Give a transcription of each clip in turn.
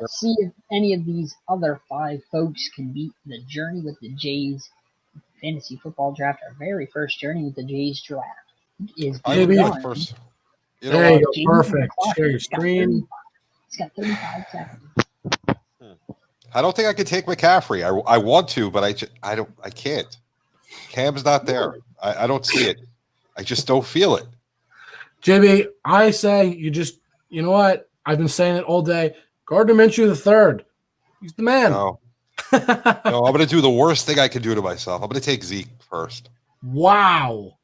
Let's see if any of these other 5 folks can beat the Journey with the Jays fantasy football draft. Our very first Journey with the Jays draft is begun. First. There you go. Perfect. Share your screen. It's got 35 seconds. I don't think I can take McCaffrey. I want to, but I can't. Cam's not there. I don't see it. I just don't feel it. JB, I say you know what? I've been saying it all day. Gardner Minshew III. He's the man. No, I'm going to do the worst thing I can do to myself. I'm going to take Zeke first. Wow.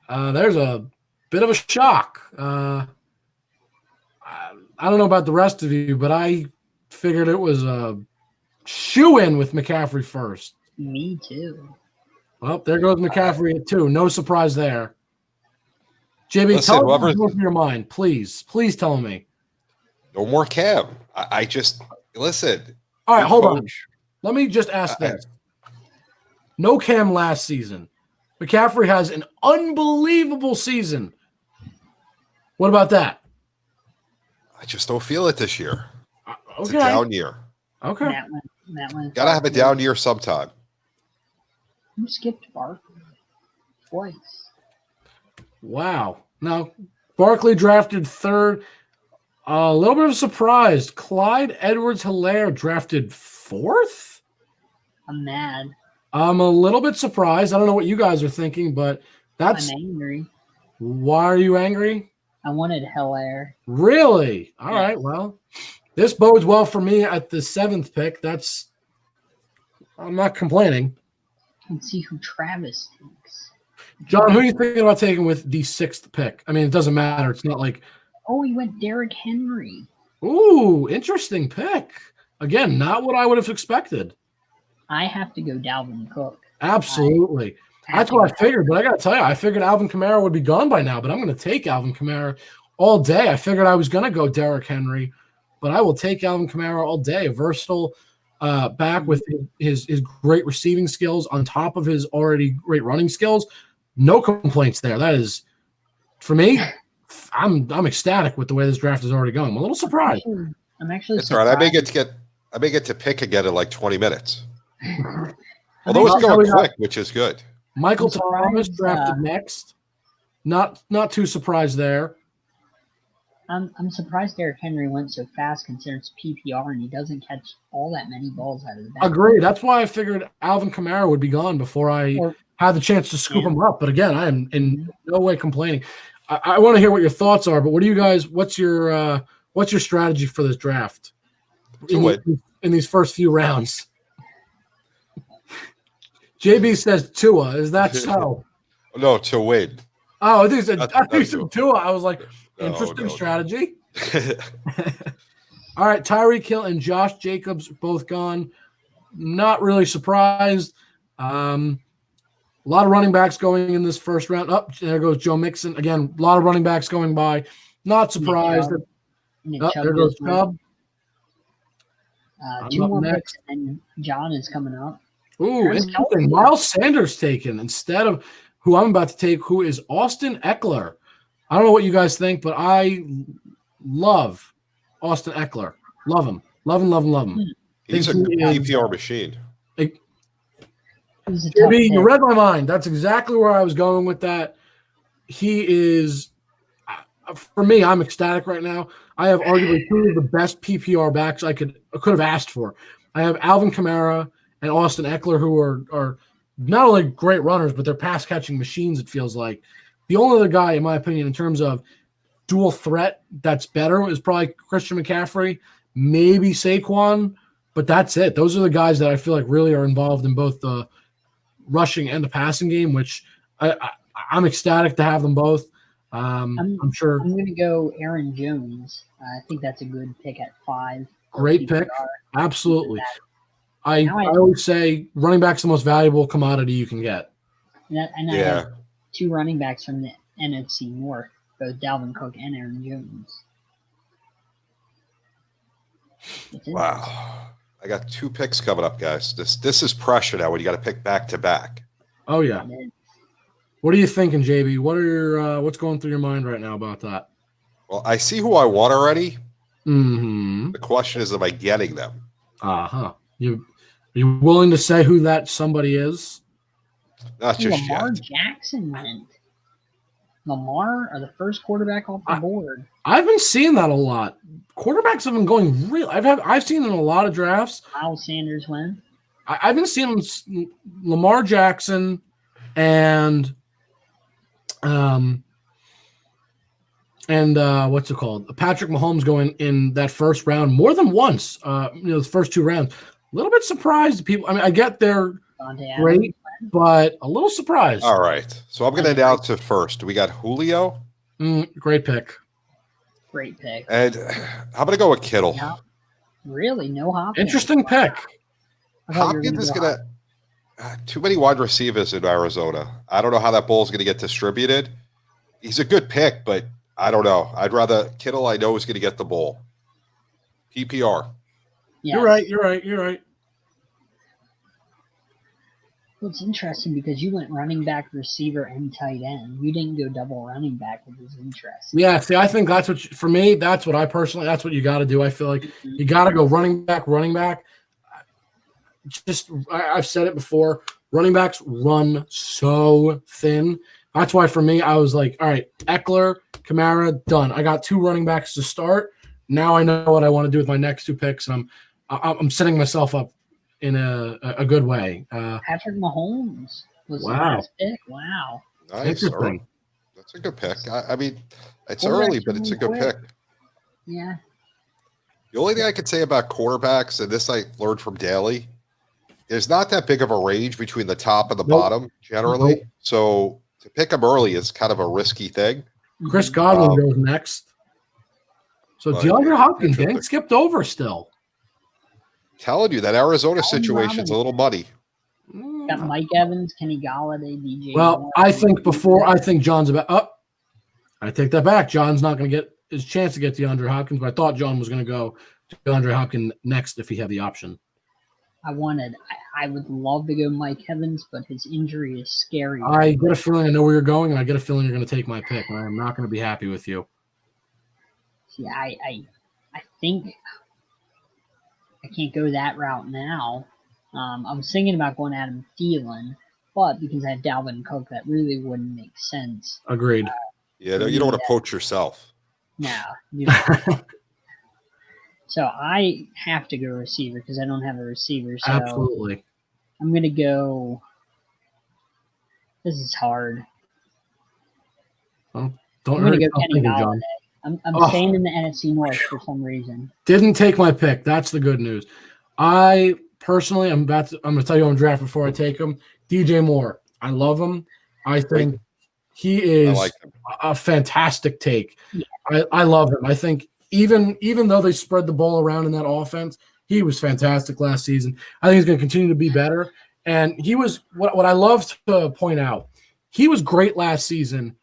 There's a bit of a shock. I don't know about the rest of you, but I figured it was a shoe-in with McCaffrey first. Me too. Well, there goes McCaffrey at 2. No surprise there. JB, tell me what's going through your mind. Please tell me. No more Cam. I just listen. All right, hold on. Let me just ask this. No Cam last season. McCaffrey has an unbelievable season. What about that? I just don't feel it this year. Okay. It's a down year. Okay. That one. Gotta have a down year sometime. You skipped Barkley twice. Wow. Now, Barkley drafted 3rd. A little bit of a surprise. Clyde Edwards-Helaire drafted 4th? I'm mad. I'm a little bit surprised. I don't know what you guys are thinking, but that's... I'm angry. Why are you angry? I wanted Helaire. Really? All right, well, this bodes well for me at the 7th pick. I'm not complaining. Let's see who Travis takes. John, who are you thinking about taking with the 6th pick? I mean, it doesn't matter. It's not like... Oh, he went Derrick Henry. Ooh, interesting pick. Again, not what I would have expected. I have to go Dalvin Cook. Absolutely. That's what I figured, but I got to tell you, I figured Alvin Kamara would be gone by now, but I'm going to take Alvin Kamara all day. I figured I was going to go Derrick Henry, but I will take Alvin Kamara all day. Versatile back with his great receiving skills on top of his already great running skills. No complaints there. That is, for me, I'm ecstatic with the way this draft is already going. I'm a little surprised. I'm actually It's all right. I may get to pick again in like 20 minutes. Although it's going quick, which is good. Michael Thomas drafted next. Not too surprised there. I'm surprised Derrick Henry went so fast considering it's PPR and he doesn't catch all that many balls out of the back. Agreed. That's why I figured Alvin Kamara would be gone before I had the chance to scoop him up. But again, I am in no way complaining. I want to hear what your thoughts are, but what do you guys? What's your strategy for this draft in these first few rounds? JB says Tua. Is that so? No, to win. Oh, I think you said Tua. I was like, interesting strategy. All right, Tyreek Hill and Josh Jacobs both gone. Not really surprised. A lot of running backs going in this first round. Oh, there goes Joe Mixon. Again, a lot of running backs going by. Not surprised. There goes Chubb. 2 more picks, and John is coming up. Ooh, interesting. Miles Sanders taken instead of who I'm about to take, who is Austin Eckler. I don't know what you guys think, but I love Austin Eckler. Love him. Love him. He's a PPR machine. You read my mind. That's exactly where I was going with that. He is, for me, I'm ecstatic right now. I have arguably 2 of the best PPR backs I could have asked for. I have Alvin Kamara and Austin Eckler, who are not only great runners, but they're pass-catching machines, it feels like. The only other guy, in my opinion, in terms of dual threat that's better is probably Christian McCaffrey, maybe Saquon, but that's it. Those are the guys that I feel like really are involved in both the rushing and the passing game, which I'm ecstatic to have them both. I'm sure. I'm going to go Aaron Jones. I think that's a good pick at 5. Great pick. Absolutely. I always say running back's the most valuable commodity you can get. And I have 2 running backs from the NFC North, both Dalvin Cook and Aaron Jones. Wow. I got 2 picks coming up, guys. This is pressure now when you got to pick back to back. Oh, yeah. What are you thinking, JB? What's going through your mind right now about that? Well, I see who I want already, Mm-hmm. The question is, am I getting them? Uh-huh. Are you willing to say who that somebody is? Not just Lamar yet. Jackson went. Lamar are the first quarterback off the board. I've been seeing that a lot. Quarterbacks have been going real. I've seen in a lot of drafts. Miles Sanders went. I've been seeing Lamar Jackson and what's it called? Patrick Mahomes going in that first round more than once. The first 2 rounds. A little bit surprised. People. I mean, I get they're great, but a little surprised. All right. So I'm going to announce it first. We got Julio. Great pick. Great pick. And I'm going to go with Kittle. Yeah. Really? No Hopkins? Interesting pick. Hopkins is going to too many wide receivers in Arizona. I don't know how that ball is going to get distributed. He's a good pick, but I don't know. I'd rather Kittle. I know is going to get the ball. PPR. Yes. You're right. Well, it's interesting because you went running back, receiver, and tight end. You didn't go double running back, which is interesting. Yeah, see, I think that's what for me. That's what that's what you got to do. I feel like you got to go running back. I've said it before. Running backs run so thin. That's why for me, I was like, all right, Eckler, Kamara, done. I got 2 running backs to start. Now I know what I want to do with my next 2 picks, and I'm setting myself up in a good way. Patrick Mahomes was the last pick. Wow. Nice. That's a good pick. I mean, it's early, but it's a good pick. Yeah. The only thing I could say about quarterbacks, and this I learned from Daly, there's not that big of a range between the top and the bottom generally. So to pick them early is kind of a risky thing. Chris Godwin goes next. So DeAndre Hopkins getting skipped over still. Telling you that Arizona situation's a little muddy. Got Mike Evans, Kenny Galladay, DJ. Well, I think John's about I take that back. John's not going to get his chance to get DeAndre Hopkins, but I thought John was going to go to DeAndre Hopkins next if he had the option. I would love to go Mike Evans, but his injury is scary. I get a feeling I know where you're going, and I get a feeling you're going to take my pick, and I am not going to be happy with you. See, I think I can't go that route now. I'm thinking about going Adam Thielen, but because I have Dalvin Cook, that really wouldn't make sense. Agreed. You don't want to poach yourself. No. So I have to go receiver because I don't have a receiver. So Absolutely. I'm going to go. This is hard. Well, I'm going to go Kenny Galladay. I'm staying in the NFC North for some reason. Didn't take my pick. That's the good news. I personally, I'm going to tell you on draft before I take him. DJ Moore. I love him. I think he is a fantastic take. Yeah. I love him. I think even though they spread the ball around in that offense, he was fantastic last season. I think he's going to continue to be better. And he was what I love to point out. He was great last season,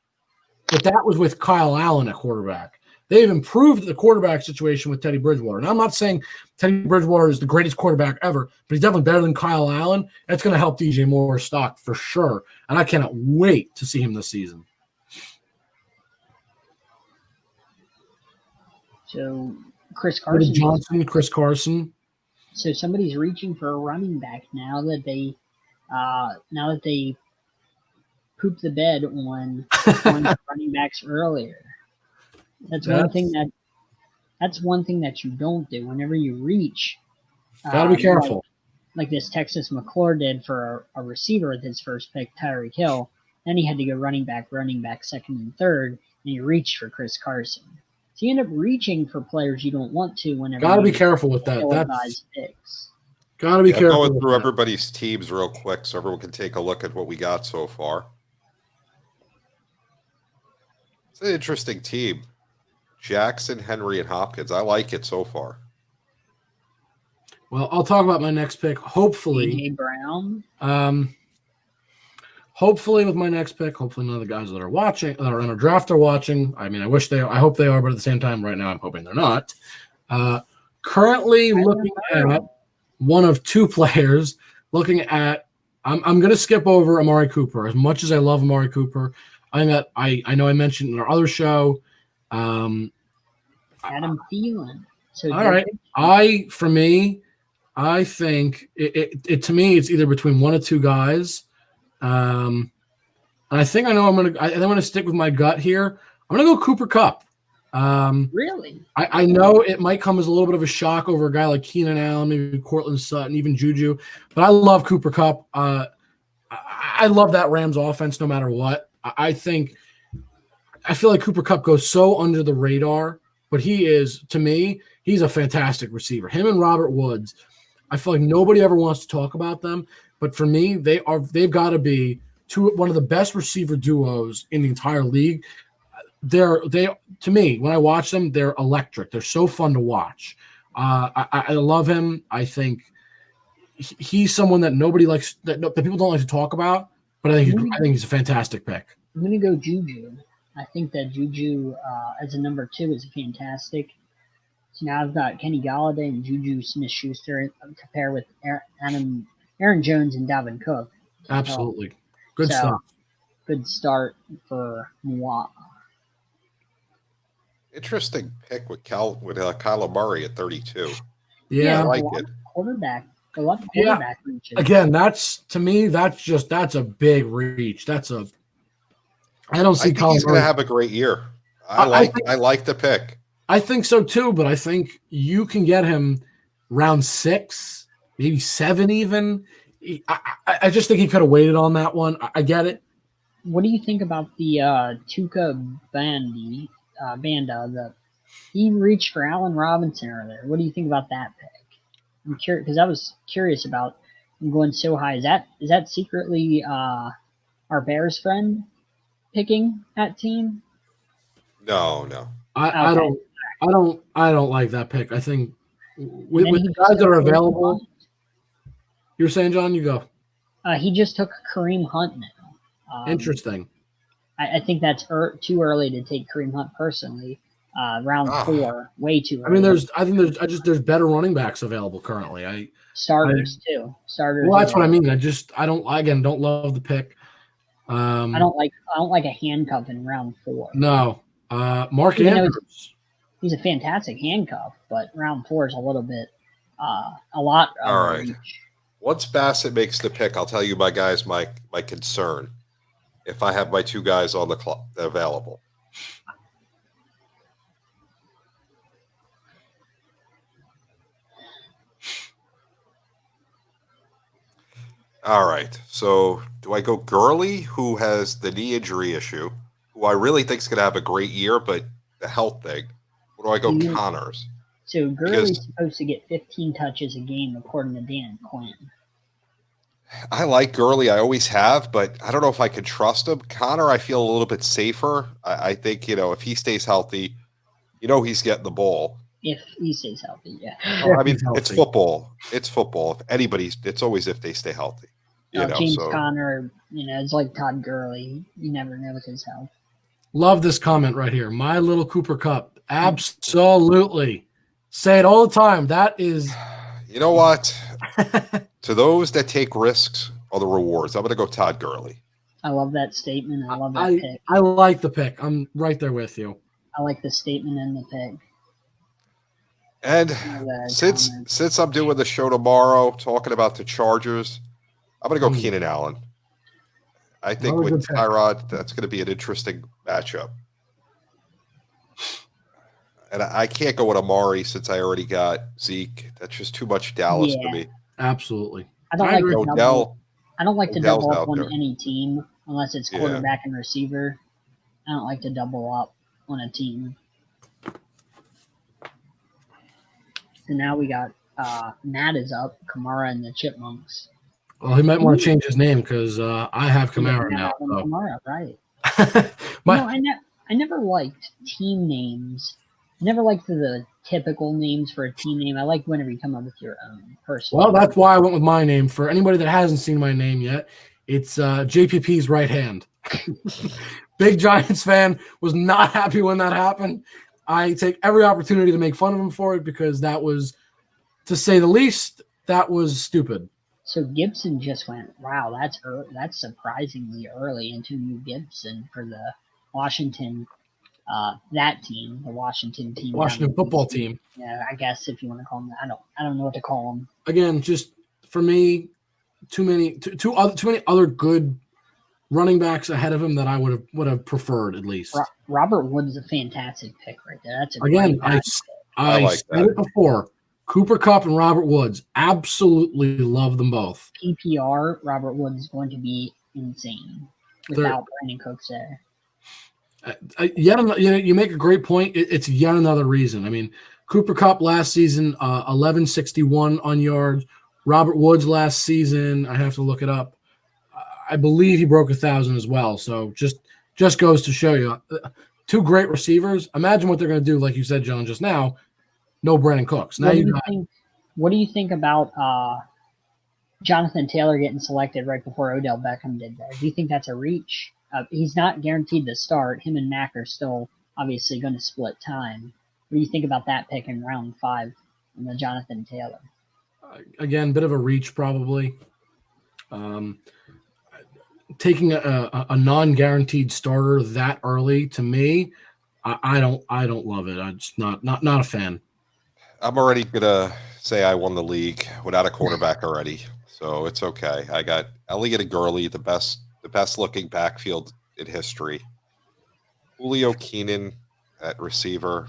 but that was with Kyle Allen at quarterback. They've improved the quarterback situation with Teddy Bridgewater. And I'm not saying Teddy Bridgewater is the greatest quarterback ever, but he's definitely better than Kyle Allen. That's going to help DJ Moore's stock for sure. And I cannot wait to see him this season. So Chris Carson. Johnson, Chris Carson. So somebody's reaching for a running back now that they pooped the bed on running backs earlier. That's one thing that you don't do whenever you reach. Gotta be careful. Like this Texas McClure did for a receiver with his first pick, Tyreek Hill. Then he had to go running back, second and third, and he reached for Chris Carson. So you end up reaching for players you don't want to whenever. Gotta be careful with that. That's picks. Gotta be careful. Going through everybody's teams real quick so everyone can take a look at what we got so far. It's an interesting team. Jackson, Henry, and Hopkins. I like it so far. Well, I'll talk about my next pick. Hopefully, A.J. Brown. Hopefully, with my next pick, hopefully none of the guys that are watching, that are in a draft, are watching. I mean, I hope they are, but at the same time, right now, I'm hoping they're not. Currently, looking at one of 2 players. I'm going to skip over Amari Cooper. As much as I love Amari Cooper, I know I mentioned in our other show, Adam Thielen. So all right. I think it to me it's either between one or two guys. And I think I know I'm gonna stick with my gut here. I'm gonna go Cooper Kupp. Really? I know it might come as a little bit of a shock over a guy like Keenan Allen, maybe Cortland Sutton, even Juju, but I love Cooper Kupp. I love that Rams offense no matter what. I feel like Cooper Kupp goes so under the radar, but to me, he's a fantastic receiver. Him and Robert Woods, I feel like nobody ever wants to talk about them, but for me, they've got to be one of the best receiver duos in the entire league. To me, when I watch them, they're electric. They're so fun to watch. I love him. I think he's someone that nobody likes, that people don't like to talk about, but I think he's a fantastic pick. I'm going to go Juju. I think that Juju as a number 2 is fantastic. So now I've got Kenny Galladay and Juju Smith-Schuster compare with Aaron Jones and Dalvin Cook. Absolutely. Good stuff. Good start for moi. Interesting pick with Kyler Murray at 32. Yeah, I like it. A lot of quarterback reaches. Again, that's a big reach. I don't see. I think he's going to have a great year. I like the pick. I think so too, but I think you can get him round 6, maybe 7 even. I just think he could have waited on that one. I get it. What do you think about the Tuca Banda? He reached for Allen Robinson earlier. What do you think about that pick? I'm curious because I was curious about him going so high. Is that secretly our Bears friend picking that team? No. I don't like that pick. I think with the guys that are available. You're saying, John, you go. He just took Kareem Hunt now. Interesting. I think that's too early to take Kareem Hunt personally. Round 4, way too early. I mean, there's better running backs available currently. Starters too. Starters. Well, that's what I mean. I don't love the pick. I don't like a handcuff in round 4. No. Mark Andrews. He's a fantastic handcuff, but round 4 is a little bit a lot. All right. Once Bassett makes the pick, I'll tell you my concern. If I have my 2 guys on the clock available. All right. So do I go Gurley, who has the knee injury issue, who I really think is going to have a great year, but the health thing? Or do I go Connors? So Gurley's supposed to get 15 touches a game, according to Dan Quinn. I like Gurley. I always have, but I don't know if I can trust him. Connor, I feel a little bit safer. I think, if he stays healthy, he's getting the ball. If he stays healthy, yeah. I mean, it's football. It's football. It's always if they stay healthy. James Conner, it's like Todd Gurley. You never know with his health. Love this comment right here. My little Cooper Kupp. Absolutely. Say it all the time. That is. You know what? To those that take risks are the rewards. I'm going to go Todd Gurley. I love that statement. I love that pick. I like the pick. I'm right there with you. I like the statement and the pick. And since I'm doing the show tomorrow, talking about the Chargers, I'm going to go Keenan Allen. I think with Tyrod, that's going to be an interesting matchup. And I can't go with Amari since I already got Zeke. That's just too much Dallas to me. Absolutely. I don't like to double up on any team unless it's quarterback and receiver. I don't like to double up on a team. So now we got Matt is up, Kamara and the Chipmunks. Well, he might want to change his name because I have Kamara now. So. Kamara, right? I never liked team names. I never liked the typical names for a team name. I like whenever you come up with your own personal. Well, that's why I went with my name. For anybody that hasn't seen my name yet, it's JPP's right hand. Big Giants fan, was not happy when that happened. I take every opportunity to make fun of him for it because that was, to say the least, that was stupid. So Gibson just went, wow, that's surprisingly early into New Gibson for the Washington that team, the Washington team, Washington football team. Yeah, I guess if you want to call them that. I don't know what to call them. Again, just for me, too many other good running backs ahead of him that I would have preferred at least. Robert Woods is a fantastic pick right there. That's a again. I like said it before. Cooper Kupp and Robert Woods, absolutely love them both. PPR, Robert Woods is going to be insane without Brandon Cooks there. You make a great point. It's yet another reason. I mean, Cooper Kupp last season, 1161 on yards. Robert Woods last season, I have to look it up. I believe he broke 1,000 as well. So just goes to show you, two great receivers. Imagine what they're going to do, like you said, John, just now. No Brandon Cooks. Now what do you think about Jonathan Taylor getting selected right before Odell Beckham did there? Do you think that's a reach? He's not guaranteed to start. Him and Mac are still obviously going to split time. What do you think about that pick in round 5 and the Jonathan Taylor? Again, bit of a reach probably. Taking a non-guaranteed starter that early, to me, I don't love it. I'm just not a fan. I'm already gonna say I won the league without a quarterback already, so it's okay. I got Elliott and Gurley, the best looking backfield in history. Julio Keenan at receiver.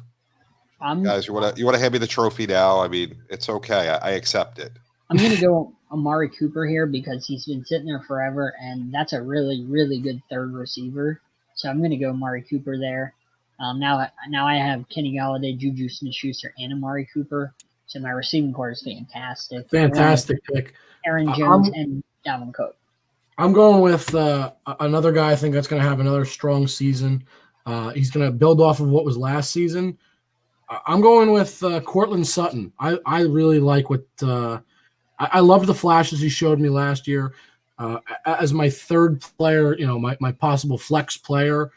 Guys, you want to hand me the trophy now? I mean, it's okay. I accept it. I'm gonna go Amari Cooper here because he's been sitting there forever, and that's a really, really good third receiver. So I'm gonna go Amari Cooper there. Now I have Kenny Galladay, Juju Smith-Schuster, and Amari Cooper. So my receiving core is fantastic. Fantastic pick. Aaron Jones and Dalvin Cook. I'm going with another guy I think that's going to have another strong season. He's going to build off of what was last season. I'm going with Courtland Sutton. I really like what I loved the flashes he showed me last year as my third player, my possible flex player.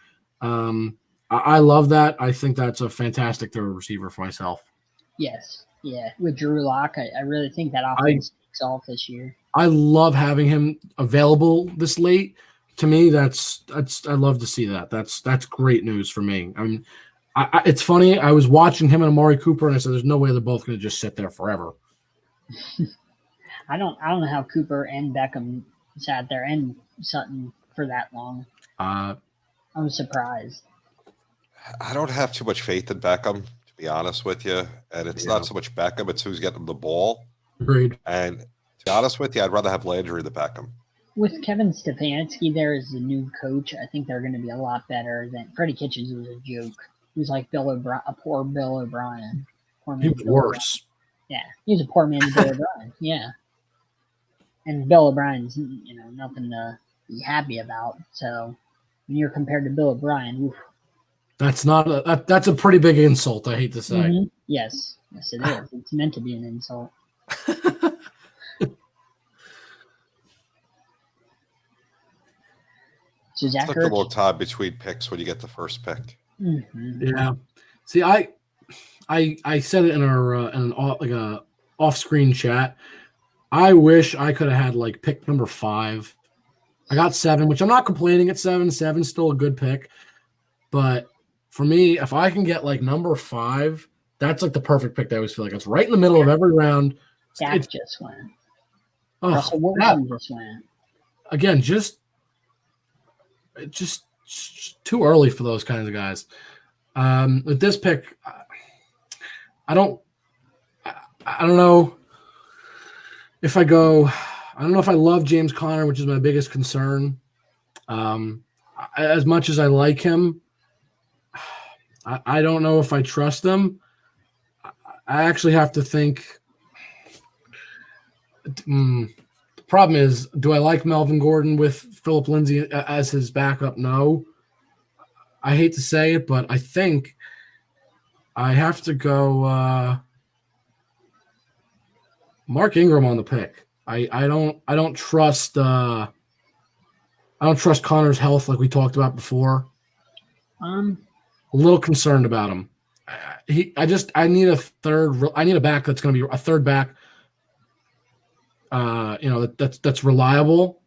I love that. I think that's a fantastic third receiver for myself. Yes. Yeah. With Drew Lock, I really think that offense takes off this year. I love having him available this late. To me, that's I love to see that. That's great news for me. I mean, it's funny. I was watching him and Amari Cooper, and I said, "There's no way they're both going to just sit there forever." I don't know how Cooper and Beckham sat there and Sutton for that long. I was surprised. I don't have too much faith in Beckham, to be honest with you. And it's not so much Beckham, it's who's getting the ball. Agreed. And to be honest with you, I'd rather have Landry than Beckham. With Kevin Stefanski there as the new coach, I think they're going to be a lot better than Freddie Kitchens was a joke. He was like a poor Bill O'Brien. He was worse. Yeah, he was a poor man's Bill O'Brien. Yeah. And Bill O'Brien's, nothing to be happy about. So when you're compared to Bill O'Brien, oof. That's a pretty big insult, I hate to say. Mm-hmm. Yes, it is. It's meant to be an insult. So Zach took a little time between picks when you get the first pick. Mm-hmm. Yeah. See, I said it in an off-screen chat. I wish I could have had pick number 5. I got 7, which I'm not complaining at 7. 7's still a good pick, but for me, if I can get number 5, that's the perfect pick. I always feel like it's right in the middle of every round. Dak just went. Russell Wilson just went. Again, just too early for those kinds of guys. With this pick, I don't know if I go. I don't know if I love James Conner, which is my biggest concern. As much as I like him, I don't know if I trust them. I actually have to think. The problem is, do I like Melvin Gordon with Phillip Lindsay as his backup? No. I hate to say it, but I think I have to go Mark Ingram on the pick. I don't trust Connor's health like we talked about before. A little concerned about him. I need a back that's going to be a third back. That's reliable.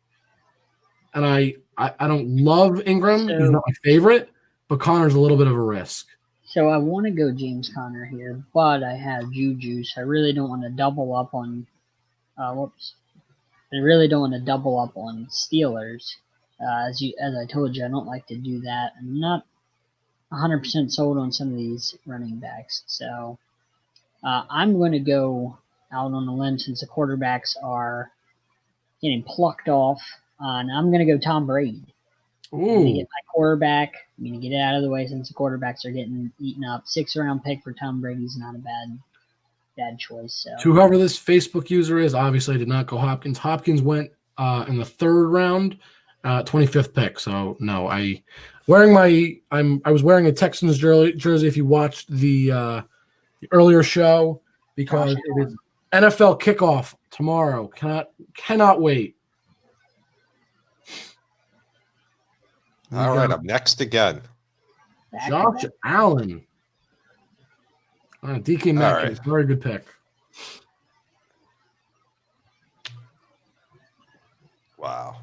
And I don't love Ingram. He's not my favorite, but Conner's a little bit of a risk. So I want to go James Conner here, but I have Juju, so I really don't want to double up on. I really don't want to double up on Steelers. As I told you, I don't like to do that. I'm not 100% sold on some of these running backs, so I'm going to go out on a limb since the quarterbacks are getting plucked off, and I'm going to go Tom Brady. I'm going to get my quarterback. I'm going to get it out of the way since the quarterbacks are getting eaten up. 6th-round pick for Tom Brady's not a bad choice. So. To whoever this Facebook user is, obviously I did not go Hopkins. Hopkins went in the 3rd round, 25th pick. So no, I was wearing a Texans jersey. If you watched the earlier show, because it is NFL kickoff tomorrow. Cannot wait. All right, I'm next again. Josh Allen. DK Metcalf, very good pick. Wow.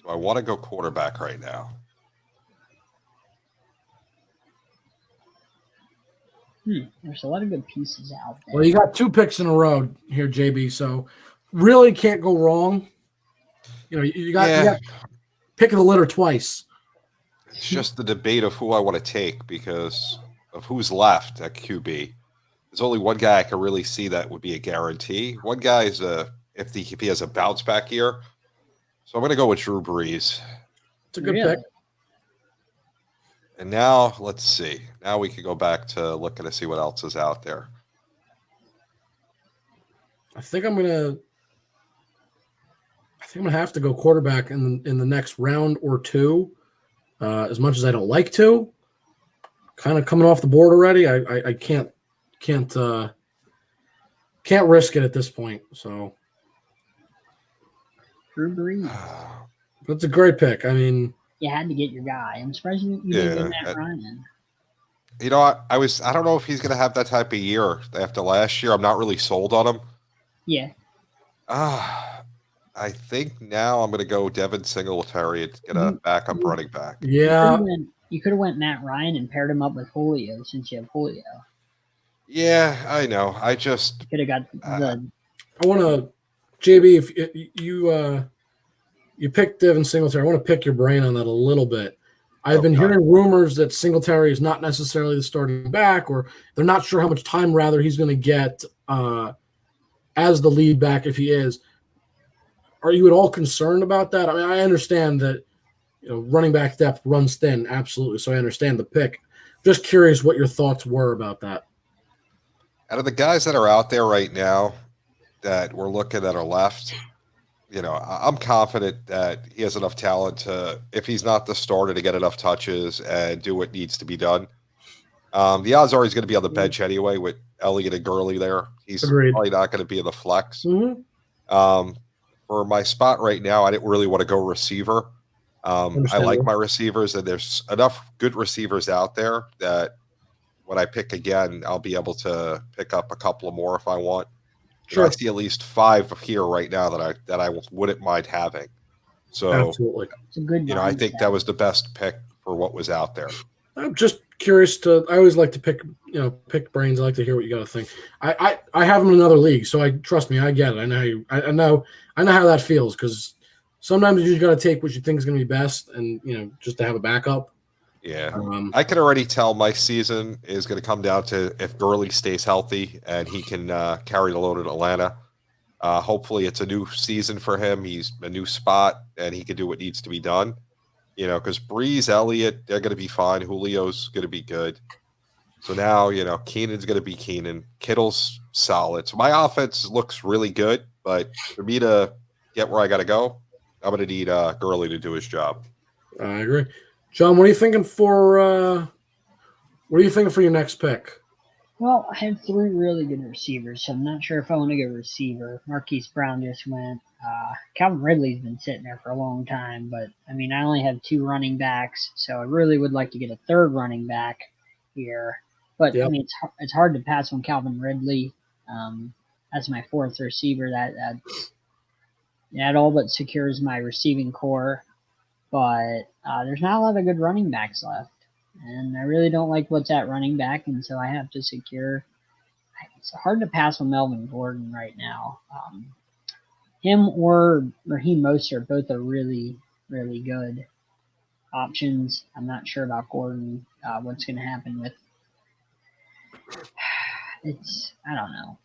So I want to go quarterback right now. There's a lot of good pieces out there. Well, you got 2 picks in a row here, JB, so really can't go wrong. You got pick of the litter twice. It's just the debate of who I want to take because of who's left at QB. There's only one guy I can really see that would be a guarantee. One guy is if he has a bounce back year. So I'm going to go with Drew Brees. It's a good pick. And now let's see. Now we can go back to looking to see what else is out there. I think I'm gonna have to go quarterback in the next round or two. As much as I don't like to, kind of coming off the board already. I can't risk it at this point. So Drew Brees. That's a great pick. I mean, you had to get your guy. I'm surprised you didn't get Matt Ryan. You know, I don't know if he's going to have that type of year after last year. I'm not really sold on him. Yeah. I think now I'm going to go Devin Singletary and get a backup running back. Yeah. You could have went Matt Ryan and paired him up with Julio since you have Julio. Yeah, I know. I just could have got the. I want to, JB, if you picked Devin Singletary, I want to pick your brain on that a little bit. I've been hearing rumors that Singletary is not necessarily the starting back, or they're not sure how much time rather he's going to get as the lead back if he is. Are you at all concerned about that? I mean, I understand that running back depth runs thin, absolutely. So I understand the pick. Just curious what your thoughts were about that. Out of the guys that are out there right now that we're looking that are left, I'm confident that he has enough talent to, if he's not the starter, to get enough touches and do what needs to be done. The odds are he's going to be on the bench anyway with Elliott and Gurley there. He's probably not going to be in the flex. Mm-hmm. For my spot right now, I didn't really want to go receiver. I like my receivers, and there's enough good receivers out there that when I pick again, I'll be able to pick up a couple of more if I want. Sure. I see at least 5 here right now that I wouldn't mind having. So, absolutely, it's a good. I think that was the best pick for what was out there. I'm just curious I always like to pick brains. I like to hear what you got to think. I have them in another league, so trust me, I get it. I know how that feels because sometimes you just got to take what you think is going to be best, and just to have a backup. Yeah, I can already tell my season is going to come down to if Gurley stays healthy and he can carry the load at Atlanta. Hopefully, it's a new season for him. He's a new spot, and he can do what needs to be done. Because Breeze, Elliott, they're going to be fine. Julio's going to be good. So now, Keenan's going to be Keenan. Kittle's solid. So my offense looks really good, but for me to get where I got to go, I'm going to need Gurley to do his job. I agree. John, what are you thinking for your next pick? Well, I have 3 really good receivers, so I'm not sure if I want to go receiver. Marquise Brown just went. Calvin Ridley's been sitting there for a long time, but I only have 2 running backs, so I really would like to get a 3rd running back here. But yep. It's hard to pass on Calvin Ridley as my 4th receiver. That all but secures my receiving core. But there's not a lot of good running backs left. and I really don't like what's at running back, and so I have to secure. It's hard to pass on Melvin Gordon right now. Him or Raheem Mostert, both are really, really good options. I'm not sure about Gordon. What's going to happen with I don't know.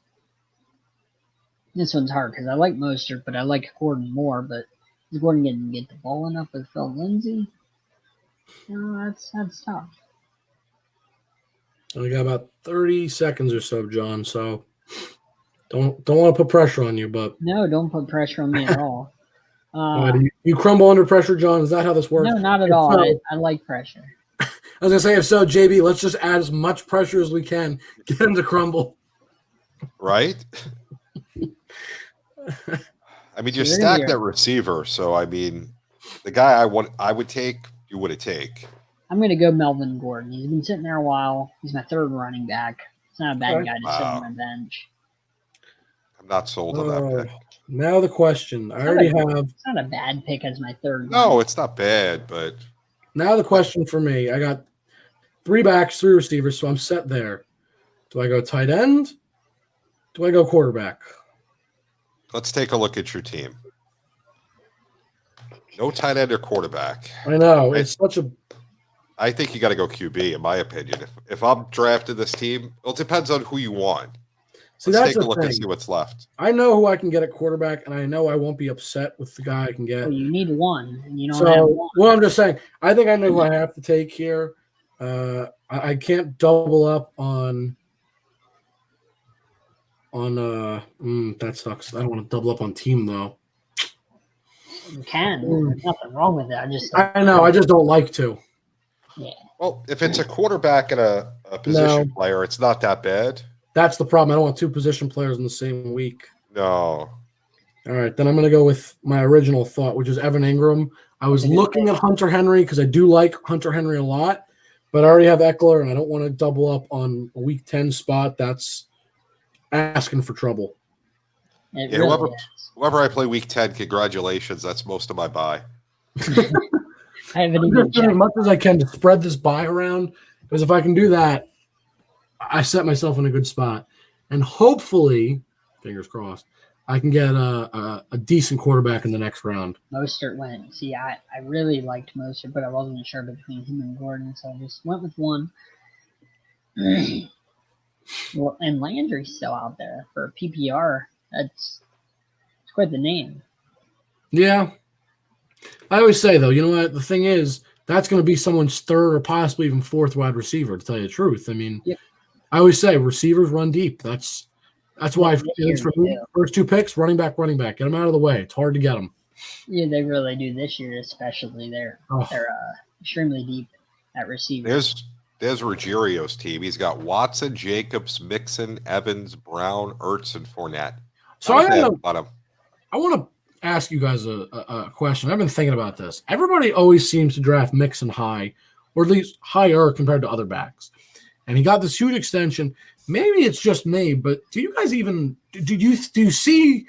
This one's hard because I like Mostert, but I like Gordon more. But is Gordon going to get the ball enough with Phil Lindsay? No, that's tough. We got about 30 seconds or so, John. So don't want to put pressure on you, but no, don't put pressure on me at all. You crumble under pressure, John? Is that how this works? No, not at all. So, I like pressure. I was gonna say, if so, JB, let's just add as much pressure as we can, get him to crumble. Right? I mean, you're stacked at receiver, so I mean, the guy I would take, you wouldn't take. I'm going to go Melvin Gordon. He's been sitting there a while. He's my third running back. It's not a bad guy to sit on my bench. I'm not sold on that pick. Now the question. It's not a bad pick as my third. No, it's not bad, but now the question for me. I got 3 backs, 3 receivers, so I'm set there. Do I go tight end? Do I go quarterback? Let's take a look at your team. No tight end or quarterback. I know. It's such a I think you got to go QB, in my opinion. If I'm drafting this team, well, it depends on who you want. Let's take a look and see what's left. I know who I can get at quarterback, and I know I won't be upset with the guy I can get. Well, you need one, and you don't have one. Well, I'm just saying, I think I know who I have to take here. I can't double up on that sucks. I don't want to double up on team, though. You can. There's nothing wrong with it. I know. I just don't like to. Yeah. Well, if it's a quarterback and a position player, it's not that bad. That's the problem. I don't want 2 position players in the same week. No. All right, then I'm going to go with my original thought, which is Evan Ingram. I was looking at Hunter Henry because I do like Hunter Henry a lot, but I already have Eckler, and I don't want to double up on a Week 10 spot. That's asking for trouble. Whoever I play Week 10, congratulations. That's most of my buy. I haven't even doing as much as I can to spread this buy around, because if I can do that, I set myself in a good spot. And hopefully, fingers crossed, I can get a decent quarterback in the next round. Mostert went. See, I really liked Mostert, but I wasn't sure between him and Gordon, so I just went with one. Well, and Landry's still out there for PPR. It's quite the name. Yeah. I always say, though, you know what? The thing is, that's going to be someone's third or possibly even fourth wide receiver, to tell you the truth. I mean, I always say receivers run deep. That's why it's for me, first 2 picks, running back. Get them out of the way. It's hard to get them. Yeah, they really do this year, especially. They're extremely deep at receiver. There's Ruggerio's team. He's got Watson, Jacobs, Mixon, Evans, Brown, Ertz, and Fournette. So I want to ask you guys a question. I've been thinking about this. Everybody always seems to draft Mixon high, or at least higher compared to other backs. And he got this huge extension. Maybe it's just me, but do you guys even do you see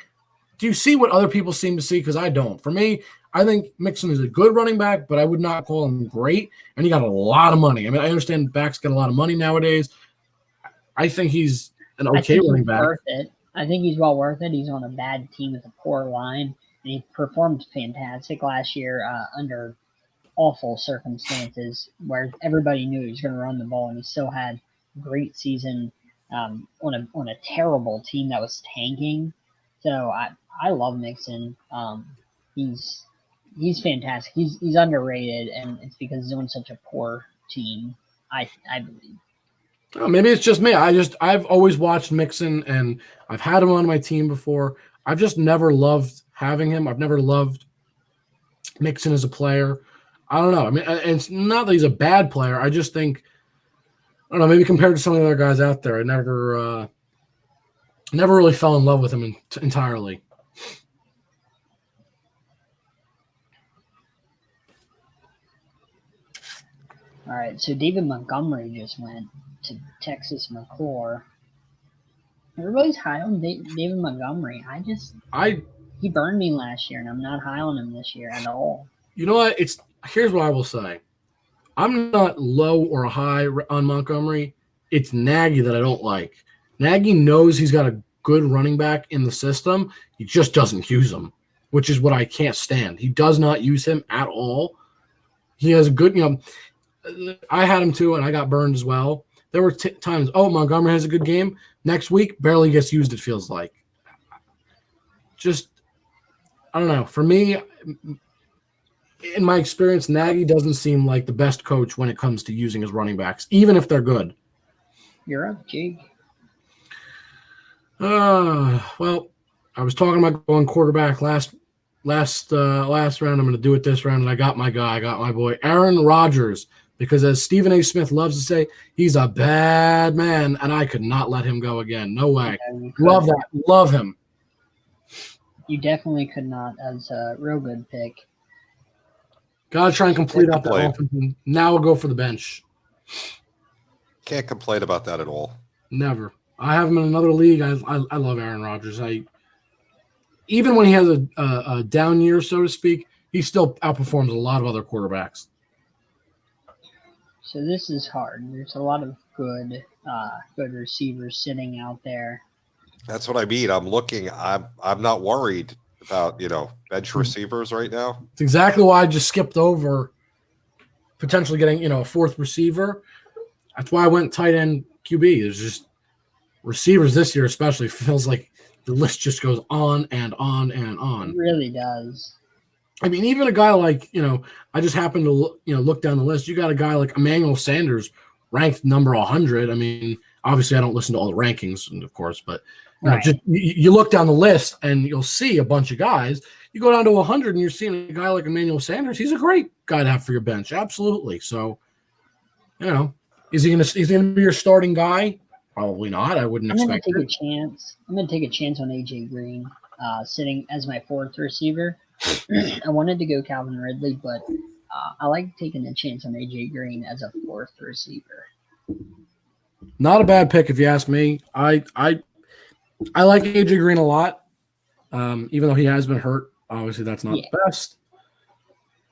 what other people seem to see? Because I don't. For me, I think Mixon is a good running back, but I would not call him great. And he got a lot of money. I mean, I understand backs get a lot of money nowadays. I think he's an okay running back. Worth it. I think he's well worth it. He's on a bad team with a poor line, and he performed fantastic last year under awful circumstances where everybody knew he was going to run the ball, and he still had a great season on a terrible team that was tanking. So I love Mixon. He's fantastic. He's underrated, and it's because he's on such a poor team. I believe. Oh, maybe it's just me. I've always watched Mixon, and I've had him on my team before. I've just never loved having him. I've never loved Mixon as a player. I don't know. I mean, it's not that he's a bad player. I just think, I don't know, maybe compared to some of the other guys out there, I never really fell in love with him entirely. All right, so David Montgomery just went to Texas McClure. Everybody's high on David Montgomery. He burned me last year, and I'm not high on him this year at all. You know what? Here's what I will say. I'm not low or high on Montgomery. It's Nagy that I don't like. Nagy knows he's got a good running back in the system. He just doesn't use him, which is what I can't stand. He does not use him at all. He has a good, I had him too, and I got burned as well. There were times, Montgomery has a good game. Next week, barely gets used, it feels like. Just, I don't know. For me, in my experience, Nagy doesn't seem like the best coach when it comes to using his running backs, even if they're good. You're up, Jake. Well, I was talking about going quarterback last round. I'm going to do it this round, and I got my guy. I got my boy, Aaron Rodgers, because as Stephen A. Smith loves to say, he's a bad man, and I could not let him go again. No way. Yeah, love that. Love him. You definitely could not. That's a real good pick. Gotta try and complete out the offense. Now we'll go for the bench. Can't complain about that at all. Never. I have him in another league. I love Aaron Rodgers. Even when he has a down year, so to speak, he still outperforms a lot of other quarterbacks. So this is hard. There's a lot of good receivers sitting out there. That's what I mean. I'm looking. I'm not worried about bench receivers right now. It's exactly why I just skipped over potentially getting a fourth receiver. That's why I went tight end QB. There's just receivers this year, especially, feels like the list just goes on and on and on. It really does. I mean, even a guy like I just happened to look down the list. You got a guy like Emmanuel Sanders ranked number 100. I mean, obviously, I don't listen to all the rankings, of course, but you look down the list and you'll see a bunch of guys. You go down to 100 and you're seeing a guy like Emmanuel Sanders. He's a great guy to have for your bench, absolutely. So, is he gonna be your starting guy? Probably not. I wouldn't expect it. I'm gonna take a chance on AJ Green, sitting as my fourth receiver. I wanted to go Calvin Ridley, but I like taking a chance on AJ Green as a fourth receiver. Not a bad pick, if you ask me. I like AJ Green a lot, even though he has been hurt. Obviously, that's not the best.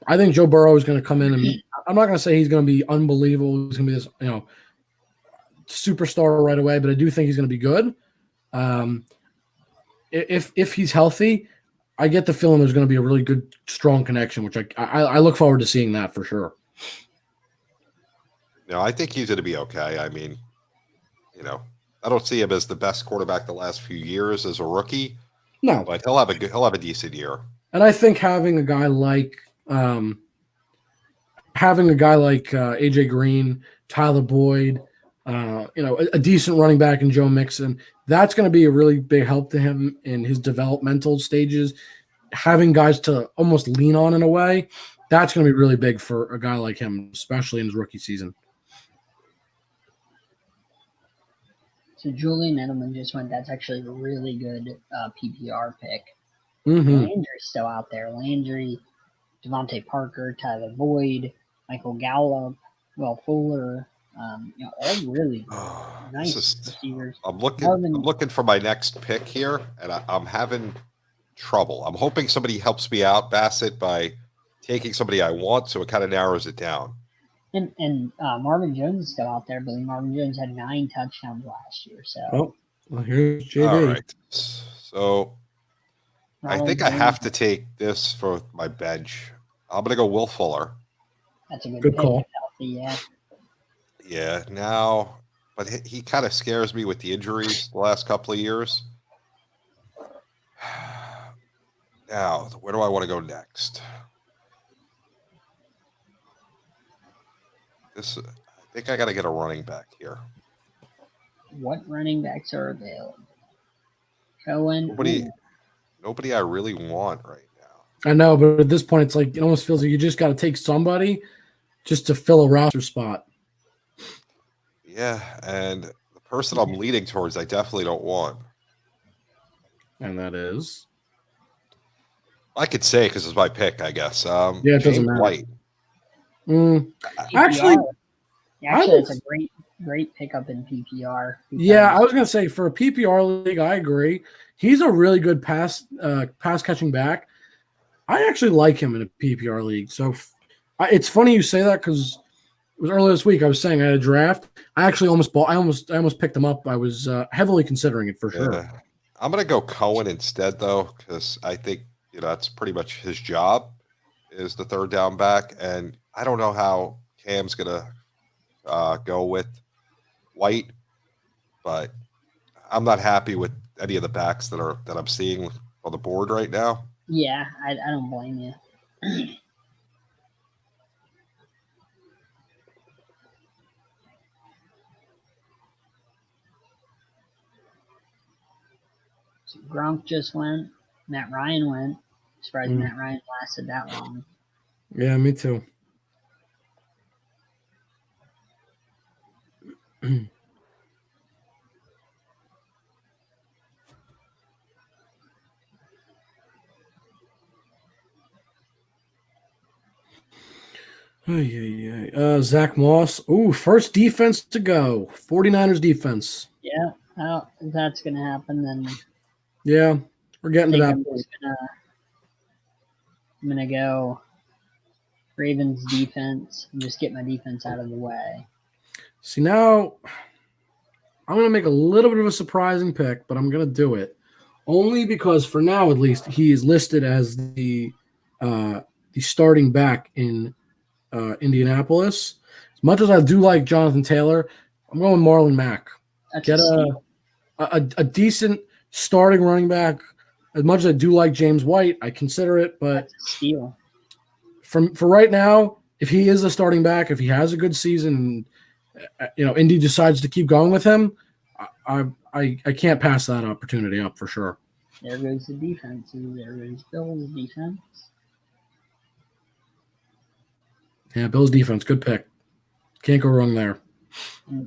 I think Joe Burrow is going to come in, and I'm not going to say he's going to be unbelievable. He's going to be this, superstar right away, but I do think he's going to be good. If he's healthy, I get the feeling there's going to be a really good, strong connection, which I look forward to seeing that for sure. No, I think he's going to be okay. I mean, I don't see him as the best quarterback the last few years as a rookie. No, but he'll have a decent year. And I think having a guy like AJ Green, Tyler Boyd, a decent running back in Joe Mixon, that's going to be a really big help to him in his developmental stages. Having guys to almost lean on in a way, that's going to be really big for a guy like him, especially in his rookie season. So Julian Edelman just went. That's actually a really good PPR pick. Mm-hmm. Landry's still out there. Landry, Devontae Parker, Tyler Boyd, Michael Gallup, Will Fuller. All really nice receivers. I'm looking for my next pick here, and I'm having trouble. I'm hoping somebody helps me out, Bassett, by taking somebody I want, so it kind of narrows it down. And Marvin Jones is still out there, but Marvin Jones had 9 touchdowns last year. So, here's JD. All right. So, I think I have to take this for my bench. I'm going to go Will Fuller. That's a good call. Healthy, yeah. Now, but he kind of scares me with the injuries the last couple of years. Now, where do I want to go next? I think I got to get a running back here. What running backs are available? Cohen. Nobody I really want right now. I know, but at this point, it's like it almost feels like you just got to take somebody just to fill a roster spot. Yeah, and the person I'm leaning towards, I definitely don't want. And that is? I could say because it's my pick, I guess. It doesn't matter. White. Actually, it's a great pickup in PPR. Yeah, I was going to say for a PPR league, I agree. He's a really good pass catching back. I actually like him in a PPR league. So it's funny you say that because was earlier this week. I was saying I had a draft. I actually almost bought. I almost picked him up. I was heavily considering it for sure. I'm gonna go Cohen instead though, because I think that's pretty much his job is the third down back, and I don't know how Cam's gonna go with White, but I'm not happy with any of the backs that I'm seeing on the board right now. Yeah, I don't blame you. So Gronk just went. Matt Ryan went. Surprised Matt Ryan lasted that long. Yeah, me too. Zach Moss. Ooh, first defense to go. 49ers defense. Yeah, if that's going to happen, then yeah, we're getting to that point. I'm going to go Ravens defense and just get my defense out of the way. See, now I'm going to make a little bit of a surprising pick, but I'm going to do it only because for now, at least, he is listed as the starting back in Indianapolis. As much as I do like Jonathan Taylor, I'm going Marlon Mack. Get a decent starting running back. As much as I do like James White, I consider it, but that's a steal. For right now, if he is a starting back, if he has a good season, Indy decides to keep going with him, I can't pass that opportunity up for sure. There goes the defense. There goes Bill's defense. Yeah, Bill's defense, good pick. Can't go wrong there.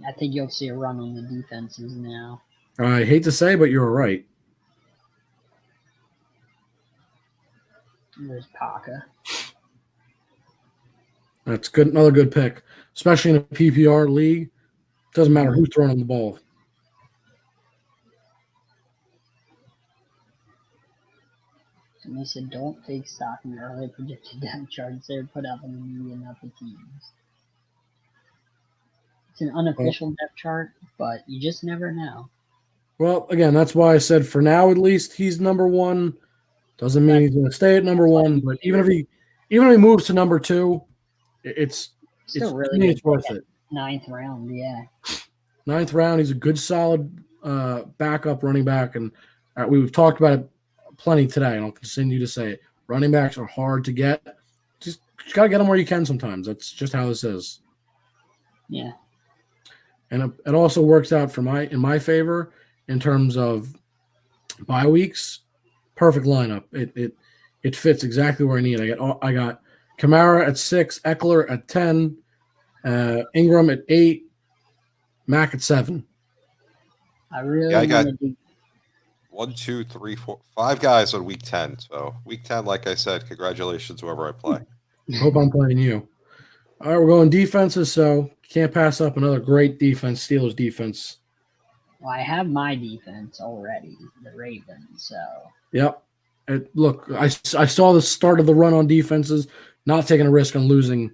I think you'll see a run on the defenses now. I hate to say, but you're right. There's Paca. That's good. Another good pick, especially in a PPR league. Doesn't matter who's throwing the ball. And they said don't take stock in the early projected depth charts they're put up in the media, not the teams. It's an unofficial depth chart, but you just never know. Well, again, that's why I said for now at least he's number one. Doesn't mean he's going to stay at number one, but even if he moves to number two, it's really good. It's worth it. 9th round, yeah. 9th round, he's a good, solid backup running back, and we've talked about it plenty today, and I'll continue to say it. Running backs are hard to get. Just got to get them where you can sometimes. That's just how this is. Yeah. And it also works out in my favor in terms of bye weeks. Perfect lineup. It fits exactly where I need. I got Kamara at 6, Eckler at 10, Ingram at 8, Mack at 7. I really I got 1, 2, 3, 4, 5 guys on week 10. So week 10, like I said, congratulations whoever I play. Hope I'm playing you. All right, we're going defenses, so can't pass up another great defense, Steelers defense. Well, I have my defense already, the Ravens, so. Yep. Look, I saw the start of the run on defenses, not taking a risk on losing,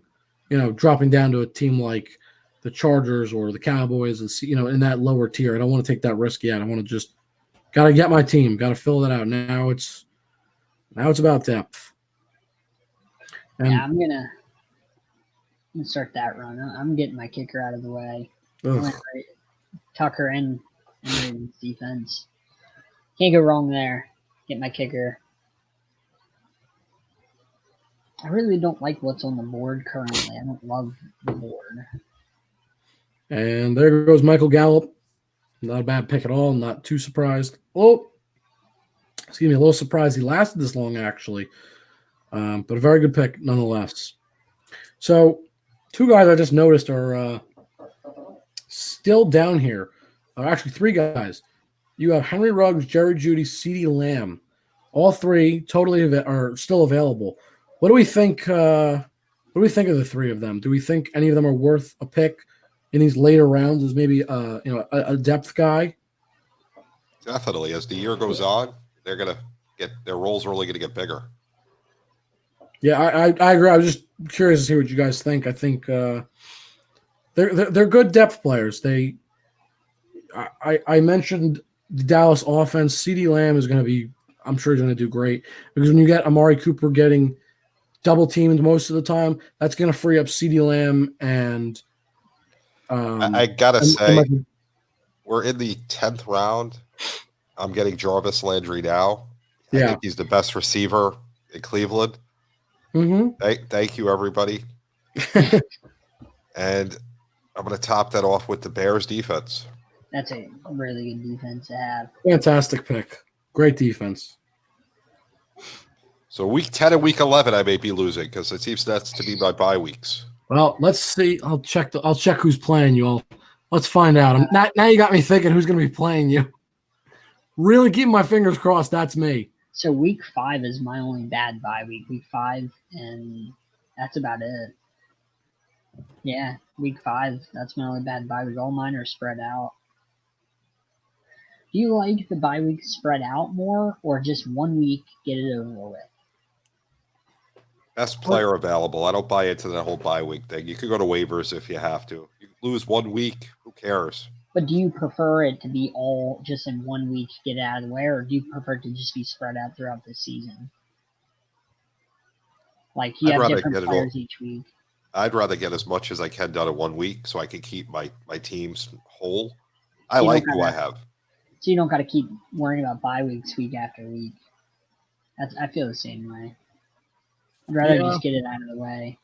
dropping down to a team like the Chargers or the Cowboys, in that lower tier. I don't want to take that risk yet. I want to just got to get my team, got to fill that out. Now it's about depth. And, yeah, I'm gonna start that run. I'm getting my kicker out of the way. Tucker and Ravens defense. Can't go wrong there. Get my kicker. I really don't like what's on the board currently. I don't love the board. And there goes Michael Gallup. Not a bad pick at all. Not too surprised. Oh, excuse me, a little surprised he lasted this long, actually. But a very good pick nonetheless. So, 2 guys I just noticed are still down here. Actually, 3 guys. You have Henry Ruggs, Jerry Jeudy, CeeDee Lamb. All 3 totally are still available. What do we think? What do we think of the 3 of them? Do we think any of them are worth a pick in these later rounds as maybe a depth guy? Definitely. As the year goes on, they're gonna get their roles are only gonna get bigger. Yeah, I agree. I was just curious to see what you guys think. I think they're good depth players. I mentioned the Dallas offense. CeeDee Lamb is going to be, I'm sure he's going to do great, because when you get Amari Cooper getting double teamed most of the time, that's going to free up CeeDee Lamb and I gotta say, we're in the 10th round. I'm getting Jarvis Landry now. I think he's the best receiver in Cleveland. Mm-hmm. Thank you, everybody. And I'm going to top that off with the Bears defense. That's a really good defense to have. Fantastic pick. Great defense. So week 10 and week 11, I may be losing because it seems that's to be my bye weeks. Well, let's see. I'll check who's playing you all. Let's find out. Now you got me thinking who's going to be playing you. Really keeping my fingers crossed. That's me. So week 5 is my only bad bye week. Week 5, and that's about it. Yeah, week 5. That's my only bad bye week. All mine are spread out. Do you like the bye week spread out more, or just 1 week, get it over with? Best player available. I don't buy into that whole bye week thing. You could go to waivers if you have to. You lose 1 week, who cares? But do you prefer it to be all just in 1 week, get it out of the way, or do you prefer it to just be spread out throughout the season? Like you have different players each week. I'd rather get as much as I can done in 1 week so I can keep my teams whole. I like who I have. So you don't got to keep worrying about bye weeks week after week. I feel the same way. I'd rather just get it out of the way.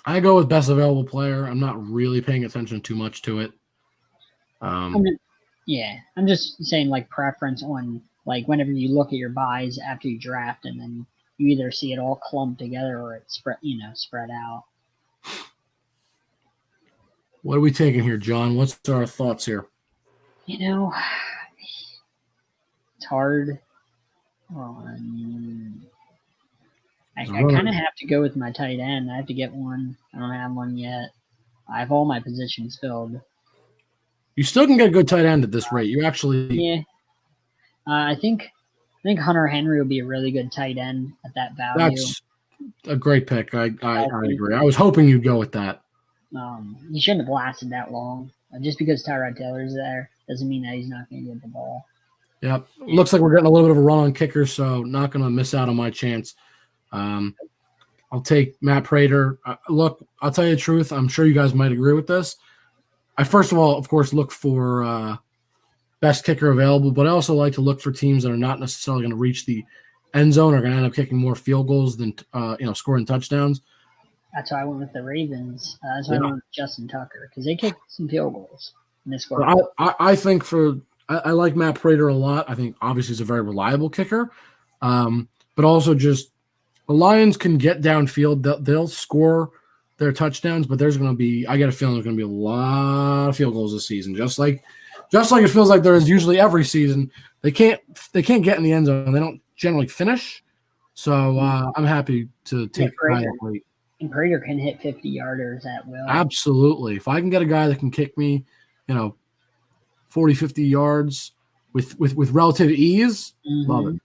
I go with best available player. I'm not really paying attention too much to it. I'm just saying like preference on like whenever you look at your buys after you draft, and then you either see it all clumped together or it's spread out. What are we taking here, John? What's our thoughts here? It's hard. I kind of have to go with my tight end. I have to get one. I don't have one yet. I have all my positions filled. You still can get a good tight end at this rate. You actually, yeah. I think Hunter Henry will be a really good tight end at that value. That's a great pick. I agree. I was hoping you'd go with that. He shouldn't have lasted that long. Just because Tyrod Taylor's there doesn't mean that he's not going to get the ball. Yep. Looks like we're getting a little bit of a run on kickers, so not going to miss out on my chance. I'll take Matt Prater. Look, I'll tell you the truth. I'm sure you guys might agree with this. I first of all, of course, look for best kicker available, but I also like to look for teams that are not necessarily going to reach the end zone or going to end up kicking more field goals than scoring touchdowns. That's why I went with the Ravens. That's why I went with Justin Tucker, because they kicked some field goals in this score. I think I like Matt Prater a lot. I think obviously he's a very reliable kicker, but also just the Lions can get downfield. They'll score their touchdowns, but there's going to be, I get a feeling there's going to be a lot of field goals this season. Just like it feels like there is usually every season. They can't get in the end zone. They don't generally finish. So I'm happy to take Prater. And Prater can hit 50-yarders at will. Absolutely. If I can get a guy that can kick me, 40, 50 yards with relative ease, love it.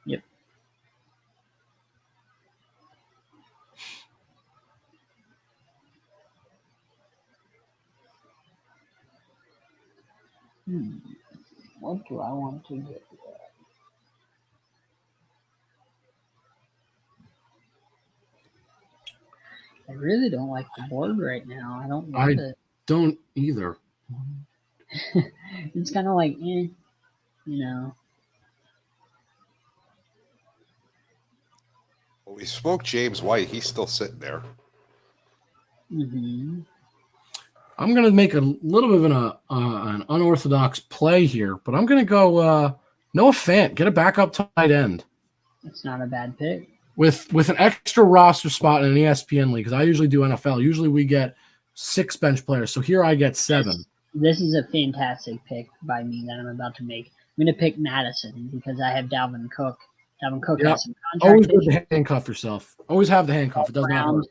Yep. What do I want to get? I really don't like the board right now. I don't love it. Don't either. It's kind of like, Well, we spoke James White. He's still sitting there. Mm-hmm. I'm going to make a little bit of an unorthodox play here, but I'm going to go Noah Fant, get a backup tight end. That's not a bad pick. With an extra roster spot in an ESPN league, because I usually do NFL. Usually we get 6 bench players, so here I get 7. This is a fantastic pick by me that I'm about to make. I'm going to pick Madison because I have Dalvin Cook. Dalvin Cook has some contract. Always good to handcuff yourself. Always have the handcuff. It does not hurt.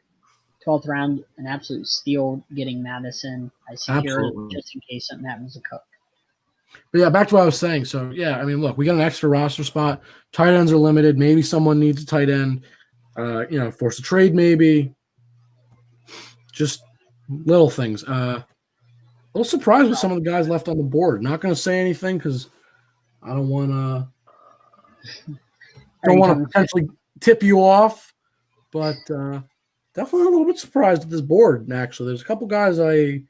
12th round, an absolute steal getting Madison. I secure it just in case something happens to Cook. But yeah, back to what I was saying. So yeah, I mean, look, we got an extra roster spot. Tight ends are limited. Maybe someone needs a tight end. Force a trade maybe. Just Little things. A little surprised with some of the guys left on the board. Not going to say anything because I don't want to potentially tip you off, but definitely a little bit surprised at this board. Actually, there's a couple guys I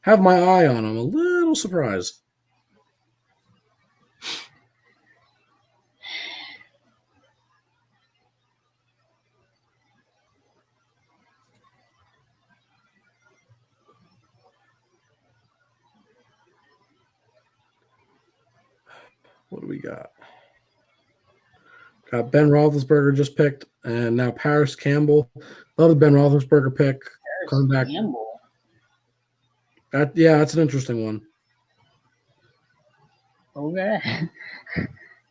have my eye on. I'm a little surprised. What do we got? Got Ben Roethlisberger just picked, and now Paris Campbell. Love the Ben Roethlisberger pick. Coming back. Campbell. That's an interesting one. Okay.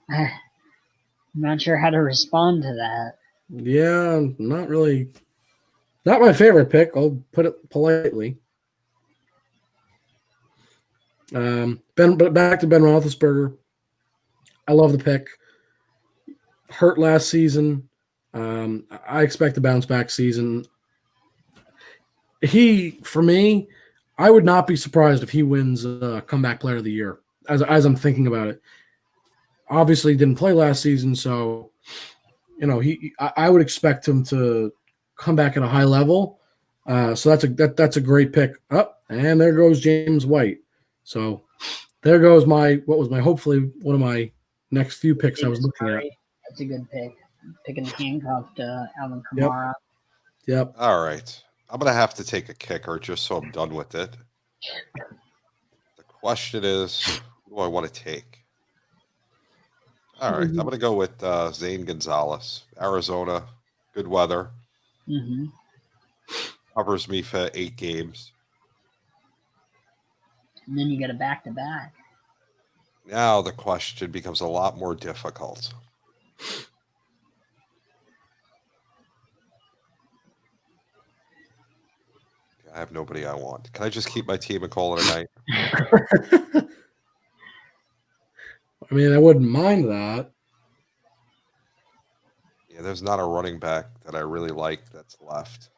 I'm not sure how to respond to that. Yeah, not really. Not my favorite pick. I'll put it politely. But back to Ben Roethlisberger. I love the pick. Hurt last season. I expect a bounce back season. For me, I would not be surprised if he wins comeback player of the year. As I'm thinking about it, obviously didn't play last season, so I would expect him to come back at a high level. So that's a great pick. And there goes James White. So there goes hopefully one of my next few picks I was looking at. That's a good pick. Picking the handcuffed Alvin Kamara. Yep. All right. I'm going to have to take a kicker just so I'm done with it. The question is, who do I want to take? All right. I'm going to go with Zane Gonzalez. Arizona, good weather. Mm-hmm. Covers me for 8 games. And then you get a back-to-back. Now the question becomes a lot more difficult. I have nobody I want. Can I just keep my team and call it a night? I mean, I wouldn't mind that. Yeah, there's not a running back that I really like that's left.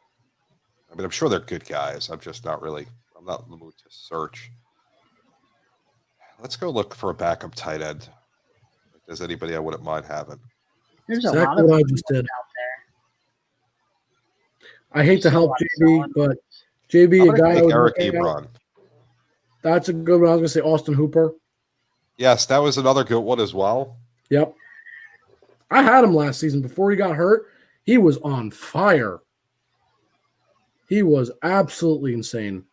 I mean, I'm sure they're good guys. I'm not in the mood to search. Let's go look for a backup tight end. If there's anybody I wouldn't mind having. There's a lot of what I just did out there. I hate to help JB, but JB, a guy Eric Ebron. That's a good one. I was going to say Austin Hooper. Yes, that was another good one as well. Yep. I had him last season before he got hurt. He was on fire. He was absolutely insane.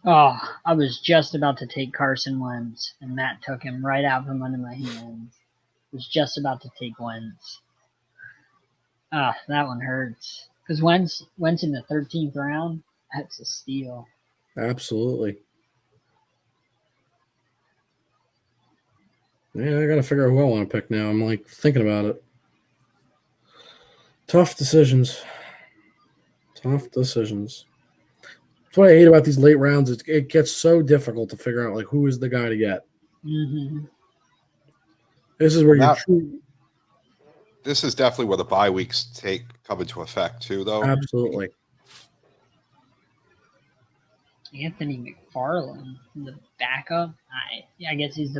Oh, I was just about to take Carson Wentz, and Matt took him right out from under my hands. Was just about to take Wentz. That one hurts. Because Wentz in the 13th round, that's a steal. Absolutely. Yeah, I got to figure out who I want to pick now. I'm like thinking about it. Tough decisions. That's what I hate about these late rounds. It gets so difficult to figure out like who is the guy to get. Mm-hmm. This is where This is definitely where the bye weeks come into effect too, though. Absolutely. Anthony McFarland, the backup. I guess is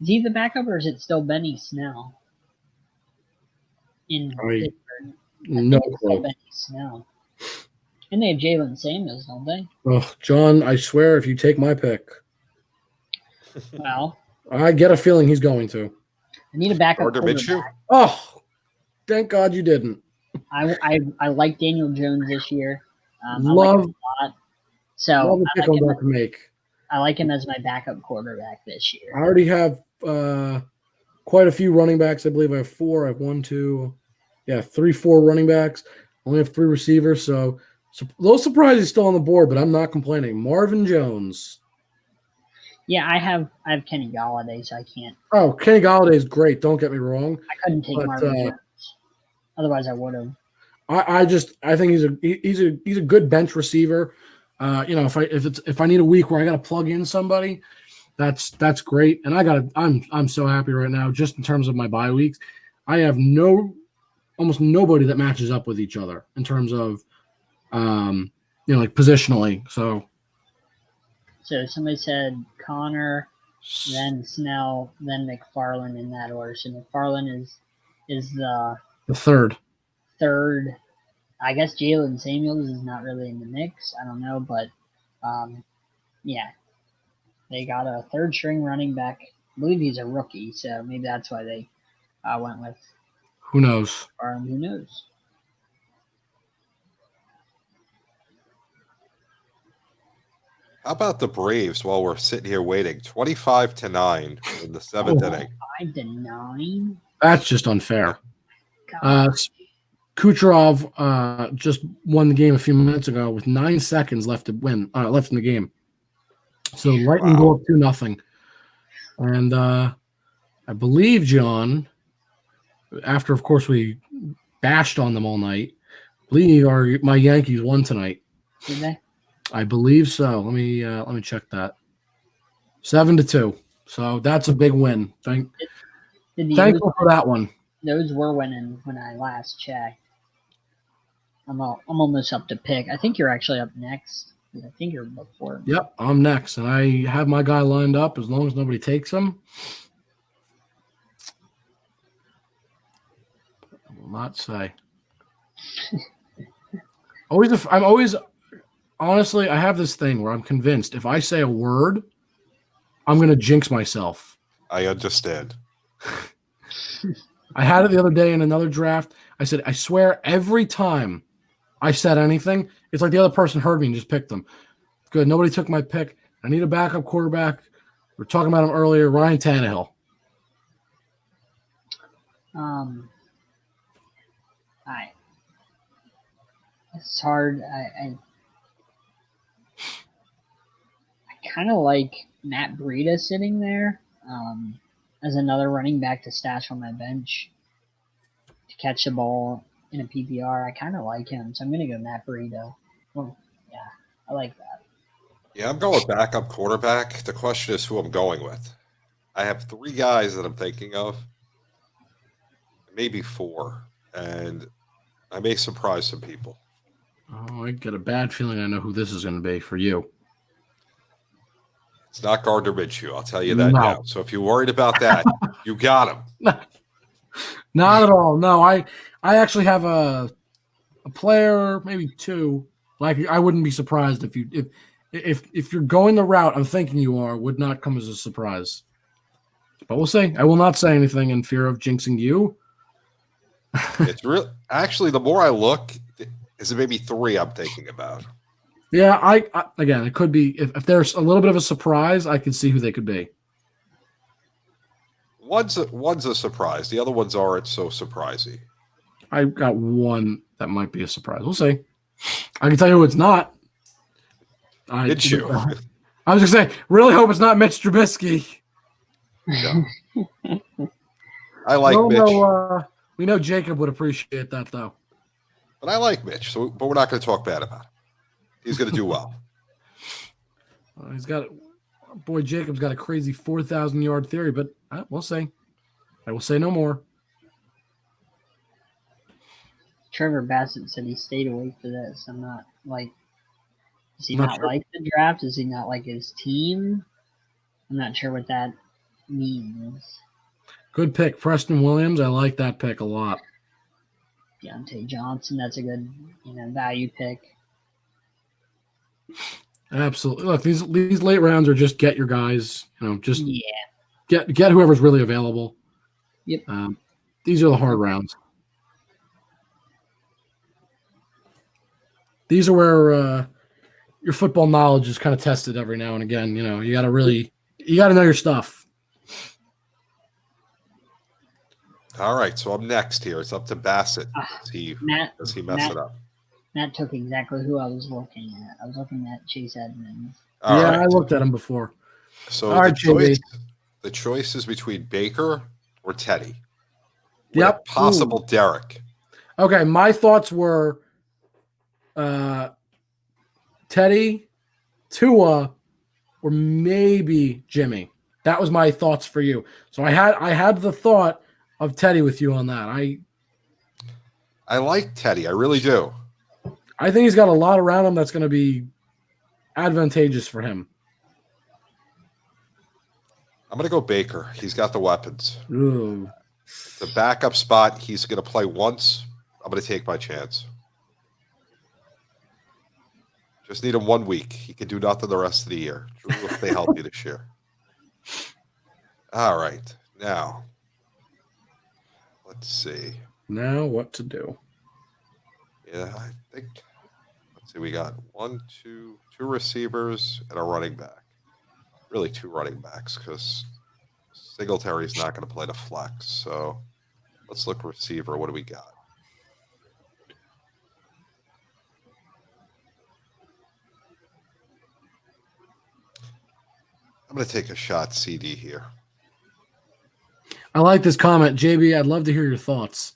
he the backup, or is it still Benny Snell? In Pittsburgh. No clue. Benny Snell. And they have Jalen Samuels, don't they? Oh, John, I swear if you take my pick. Well, I get a feeling he's going to. I need a backup quarterback. Oh, thank God you didn't. I like Daniel Jones this year. I love like him a lot. So I like him as my backup quarterback this year. I already have quite a few running backs. I believe I have 4. I have 1, 2, 3, 4 running backs. I only have 3 receivers, so a little surprised he's still on the board, but I'm not complaining. Marvin Jones. Yeah, I have Kenny Galladay, so I can't. Oh, Kenny Galladay is great. Don't get me wrong. I couldn't take Marvin Jones. Otherwise, I would have. I think he's a good bench receiver. If I need a week where I got to plug in somebody, that's great. And I'm so happy right now just in terms of my bye weeks. I have almost nobody that matches up with each other in terms of like positionally. So somebody said Connor, then Snell, then McFarland in that order. So McFarland is the third. I guess Jalen Samuels is not really in the mix. I don't know, but yeah, they got a third string running back. I believe he's a rookie, so maybe that's why they went with. Who knows? Who knows? How about the Braves while we're sitting here waiting? 25-9 in the seventh inning. 5-9? That's just unfair. Kucherov just won the game a few minutes ago with 9 seconds left to win, left in the game. So Lightning go up 2-0. And I believe, John, after, of course, we bashed on them all night, I believe my Yankees won tonight. Did they? I believe so. Let me check that. 7-2. So that's a big win. Thankful for that one. Those were winning when I last checked. I'm almost up to pick. I think you're actually up next. I think you're before. Yep, I'm next, and I have my guy lined up as long as nobody takes him. I will not say. Honestly, I have this thing where I'm convinced if I say a word, I'm going to jinx myself. I understand. I had it the other day in another draft. I said, I swear every time I said anything, it's like the other person heard me and just picked them. Good. Nobody took my pick. I need a backup quarterback. We were talking about him earlier, Ryan Tannehill. It's hard. I kind of like Matt Breida sitting there as another running back to stash on my bench to catch the ball in a PPR. I kind of like him, so I'm going to go Matt Breida. Well, yeah, I like that. Yeah, I'm going backup quarterback. The question is who I'm going with. I have 3 guys that I'm thinking of, maybe 4, and I may surprise some people. Oh, I get a bad feeling I know who this is going to be for you. It's not Gardner Minshew, I'll tell you that now. So if you're worried about that, you got him. Not at all. No, I actually have a player, maybe 2. Like I wouldn't be surprised if you're going the route I'm thinking you are, would not come as a surprise. But we'll see. I will not say anything in fear of jinxing you. It's real. Actually, the more I look, is it maybe 3 I'm thinking about? Yeah, I again, it could be if there's a little bit of a surprise, I can see who they could be. One's a surprise. The other ones aren't so surprising. I got one that might be a surprise. We'll see. I can tell you who it's not. Did you? I was going to say, really hope it's not Mitch Trubisky. No. I like Mitch. We know Jacob would appreciate that, though. But I like Mitch, but we're not going to talk bad about him. He's going to do well. Jacob's got a crazy 4,000-yard theory, but we'll see. I will say no more. Trevor Bassett said he stayed away for this. I'm not like, does he not like the draft? Does he not like his team? I'm not sure what that means. Good pick. Preston Williams, I like that pick a lot. Deontay Johnson, that's a good value pick. Absolutely. Look, these late rounds are just get your guys, get whoever's really available. Yep. These are the hard rounds. These are where your football knowledge is kind of tested every now and again. You got to know your stuff. All right, so I'm next here. It's up to Bassett. Does he mess it up? Matt took exactly who I was looking at. I was looking at Chase Edmonds. Right. I looked at him before. So the choice is between Baker or Teddy. Yep. Possible Derek. Okay, my thoughts were Teddy Teddy, Tua, or maybe Jimmy. That was my thoughts for you. So I had the thought of Teddy with you on that. I like Teddy. I really do. I think he's got a lot around him that's going to be advantageous for him. I'm going to go Baker. He's got the weapons. Ooh. The backup spot, he's going to play once. I'm going to take my chance. Just need him 1 week. He can do nothing the rest of the year. Drew will stay healthy this year. All right. Now, let's see. Now what to do? Yeah, I think, let's see. We got two receivers and a running back. Really 2 running backs because Singletary's not going to play the flex. So let's look receiver. What do we got? I'm going to take a shot CD here. I like this comment. JB, I'd love to hear your thoughts.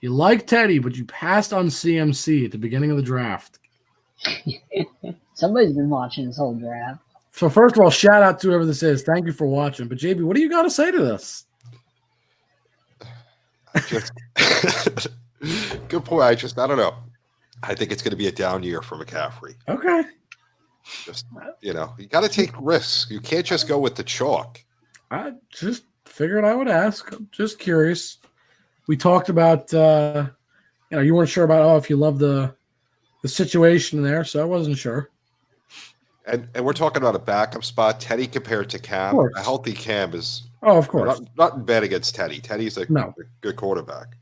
You like Teddy, but you passed on CMC at the beginning of the draft. Somebody's been watching this whole draft. So first of all, shout out to whoever this is. Thank you for watching. But JB, what do you got to say to this? Good point. I don't know. I think it's going to be a down year for McCaffrey. Okay. Just, you got to take risks. You can't just go with the chalk. I just figured I would ask. I'm just curious. We talked about, you weren't sure about, if you love the situation there, so I wasn't sure. And we're talking about a backup spot. Teddy compared to Cam. A healthy Cam is of course. Not in bed against Teddy. Teddy's a good quarterback.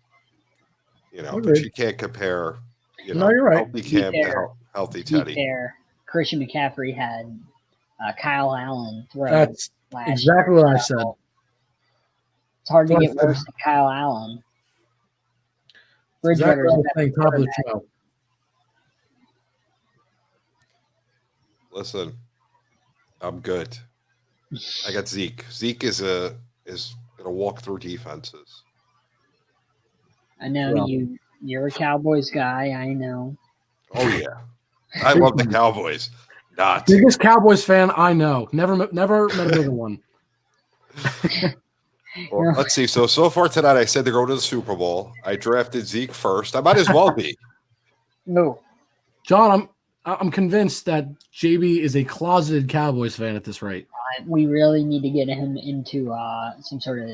But you can't compare, no, you're right. Healthy Cam to healthy Teddy. Fair. Christian McCaffrey had Kyle Allen throw. That's exactly what I said. It's hard to get worse than Kyle Allen. Exactly what I think, top of the show. Listen, I'm good. I got Zeke. Zeke is going to walk through defenses. I know you're a Cowboys guy. I know. Oh yeah, I love the Cowboys. Not biggest Cowboys fan I know. Never met a bigger one. Well, let's see. So far tonight, I said to go to the Super Bowl. I drafted Zeke first. I might as well be. No, John, I'm convinced that JB is a closeted Cowboys fan at this rate. We really need to get him into some sort of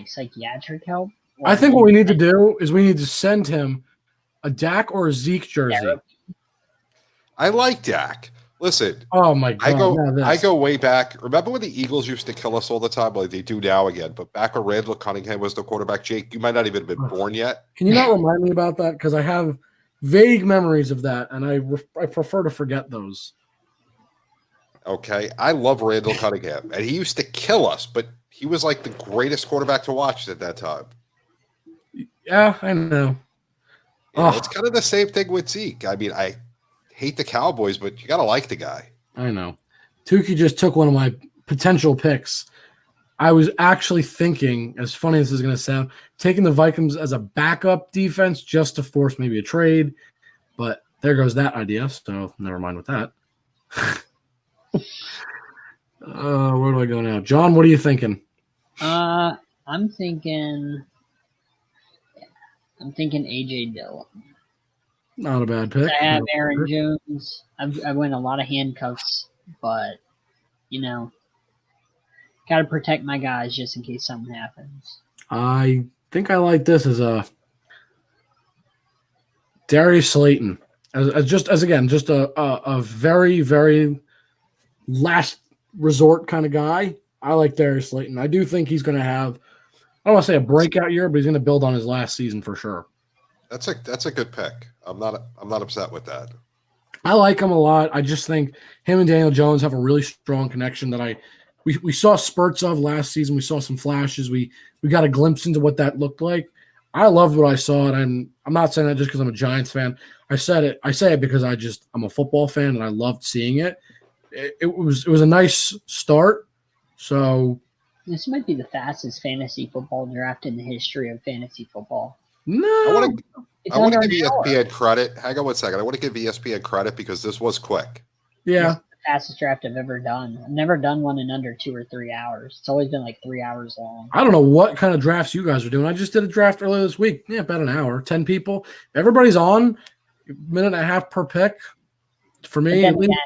psychiatric help. I think what we need to do is we need to send him a Dak or a Zeke jersey. I like Dak. Listen. Oh my God! I go way back. Remember when the Eagles used to kill us all the time, like they do now again? But back when Randall Cunningham was the quarterback, Jake, you might not even have been born yet. Can you not remind me about that? Because I have vague memories of that, and I prefer to forget those. Okay, I love Randall Cunningham, and he used to kill us, but he was like the greatest quarterback to watch at that time. Yeah, I know. It's kind of the same thing with Zeke. I mean, I hate the Cowboys, but you got to like the guy. I know. Tukey just took one of my potential picks. I was actually thinking, as funny as this is going to sound, taking the Vikings as a backup defense just to force maybe a trade. But there goes that idea, so never mind with that. Where do I go now? John, what are you thinking? I'm thinking A.J. Dillon. Not a bad pick. I have Aaron Jones. I win a lot of handcuffs, but got to protect my guys just in case something happens. I think I like this as a Darius Slayton as a very, very last resort kind of guy. I like Darius Slayton. I do think he's going to have, I don't want to say a breakout year, but he's going to build on his last season for sure. That's a good pick. I'm not upset with that. I like him a lot. I just think him and Daniel Jones have a really strong connection that we saw spurts of last season. We saw some flashes. We got a glimpse into what that looked like. I loved what I saw, and I'm not saying that just because I'm a Giants fan. I say it because I'm a football fan and I loved seeing it. It was a nice start. So this might be the fastest fantasy football draft in the history of fantasy football. No, I want to give ESPN credit. Hang on one second. I want to give ESPN credit because this was quick. Yeah. This is the fastest draft I've ever done. I've never done one in under 2 or 3 hours. It's always been like 3 hours long. I don't know what kind of drafts you guys are doing. I just did a draft earlier this week. Yeah, about an hour, 10 people. Everybody's on, minute and a half per pick. For me, But then again,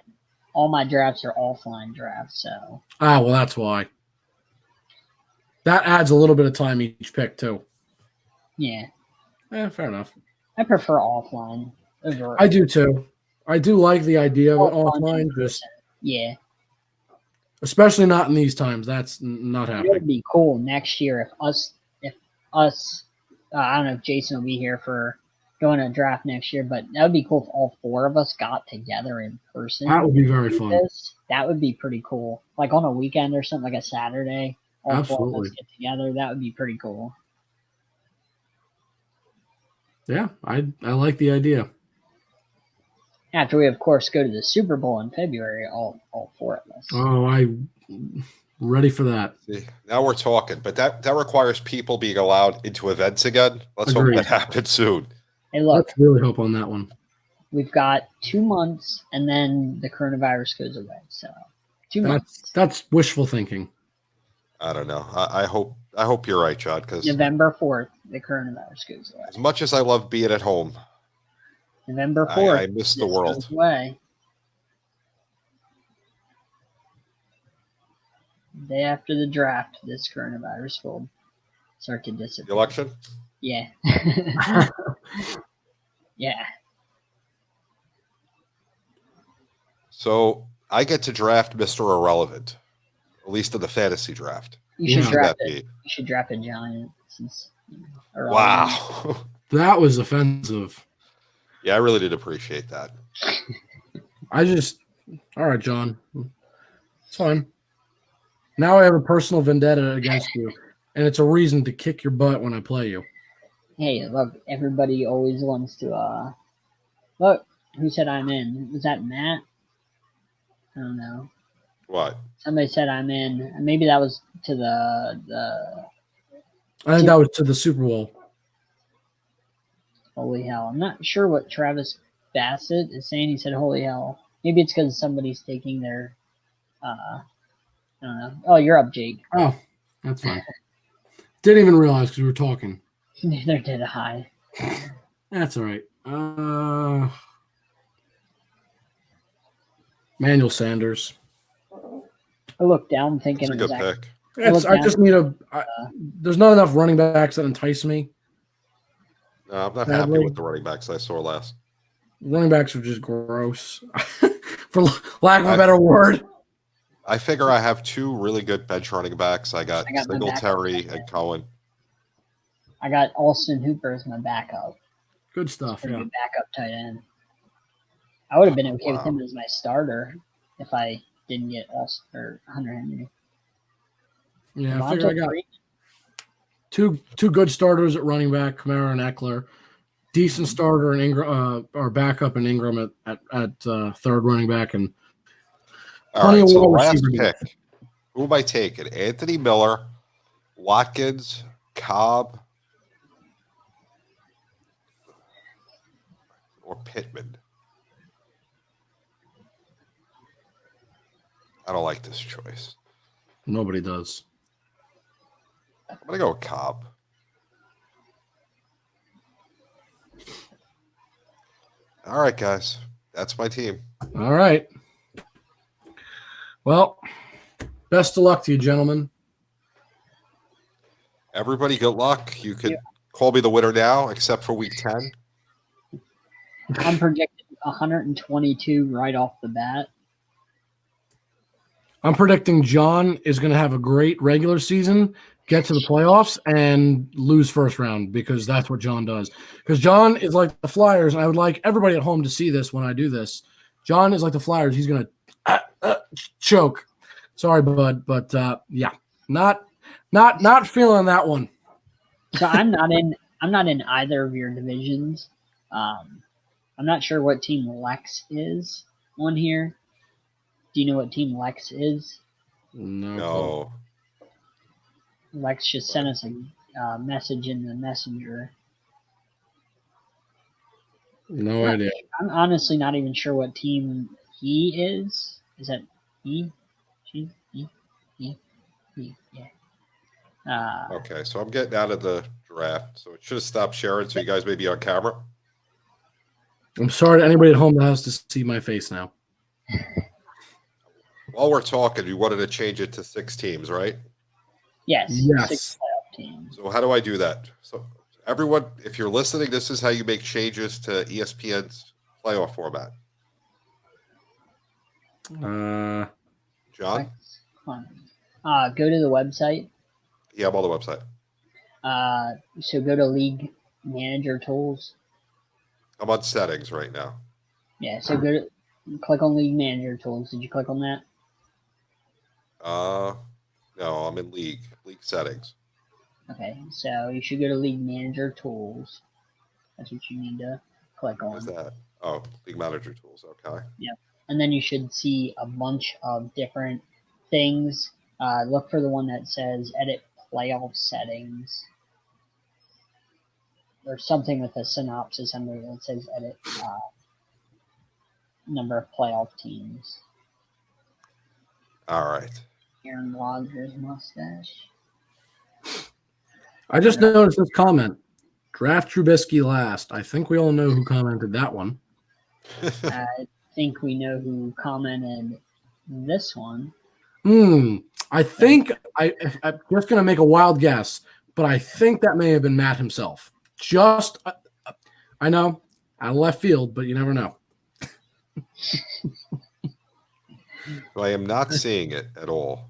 all my drafts are offline drafts, so. Well, that's why. That adds a little bit of time each pick, too. Yeah. Fair enough. I prefer offline over. I do, too. I do like the idea of it offline. Yeah. Especially not in these times. That's not happening. It would be cool next year if us, I don't know if Jason will be here for going to draft next year, but that would be cool if all 4 of us got together in person. That would be very fun. That would be pretty cool. Like on a weekend or something, like a Saturday, all 4 of us get together. That would be pretty cool. Yeah, I like the idea. After we, of course, go to the Super Bowl in February, all 4 of us. Oh, I'm ready for that. See, now we're talking, but that requires people being allowed into events again. Let's hope that happens soon. Hey, look. Let's really hope on that one. We've got 2 months, and then the coronavirus goes away. So 2 months. That's wishful thinking. I don't know. I hope you're right, John. Because November 4th, the coronavirus goes away. As much as I love being at home, November 4th, I miss the world. Goes away. The day after the draft, this coronavirus will start to disappear. The election? Yeah. Yeah. So I get to draft Mr. Irrelevant, at least in the fantasy draft. You should draft it. You should draft a giant. Wow. That was offensive. Yeah, I really did appreciate that. All right, John. It's fine. Now I have a personal vendetta against you, and it's a reason to kick your butt when I play you. Hey, look, everybody always wants to, look, who said I'm in? Was that Matt? I don't know. What? Somebody said I'm in. Maybe that was to the I think that was to the Super Bowl. Holy hell. I'm not sure what Travis Bassett is saying. He said, holy hell. Maybe it's because somebody's taking their, I don't know. Oh, you're up, Jake. Oh, that's fine. Didn't even realize because we were talking. Neither did I. That's all right. Manuel Sanders. I looked down thinking That's a good pick. I just need there's not enough running backs that entice me. No, I'm not happy with the running backs I saw last. Running backs are just gross, for lack of a better word. I figure I have 2 really good bench running backs. I got Singletary and Cohen. I got Austin Hooper as my backup. Good stuff. Yeah. Backup tight end. I would have been okay with him as my starter if I didn't get Austin or Hunter Henry. Yeah, I figure I got two good starters at running back, Kamara and Eckler. Decent starter in Ingram, or backup in Ingram at third running back, and all right. So last pick, who am I taking? Anthony Miller, Watkins, Cobb, or Pittman? I don't like this choice. Nobody does. I'm gonna go with Cobb. All right, guys. That's my team. All right. Well, best of luck to you, gentlemen. Everybody, good luck. You can call me the winner now, except for week 10. I'm projecting 122 right off the bat. I'm predicting John is going to have a great regular season, get to the playoffs, and lose first round, because that's what John does. Because John is like the Flyers, and I would like everybody at home to see this when I do this. John is like the Flyers. He's going to choke. Sorry, bud, but yeah, not feeling that one. So I'm not in either of your divisions. I'm not sure what team Lex is on here. Do you know what team Lex is? No. Lex just sent us a message in the messenger. No idea. I'm honestly not even sure what team he is. Is that he? She? He? Yeah. Okay, so I'm getting out of the draft, so it should have stopped sharing. So you guys may be on camera. I'm sorry to anybody at home that has to see my face now. While we're talking, you wanted to change it to 6 teams, right? Yes. Yes. 6 playoff teams. So how do I do that? So everyone, if you're listening, this is how you make changes to ESPN's playoff format. John? Go to the website. Yeah, I'm on the website. So go to League Manager Tools. I'm on settings right now. Yeah, so click on League Manager Tools. Did you click on that? No, I'm in league settings. Okay, so you should go to League Manager Tools. That's what you need to click on. What's that? Oh, League Manager Tools. Okay. Yeah, and then you should see a bunch of different things. Look for the one that says Edit Playoff Settings. Or something with a synopsis under it that says Edit number of playoff teams. All right. Aaron Rodgers mustache. I just noticed this comment. Draft Trubisky last. I think we all know who commented that one. I think we know who commented this one. I think I'm just going to make a wild guess, but I think that may have been Matt himself. Just, I know, out of left field, but you never know. So I am not seeing it at all.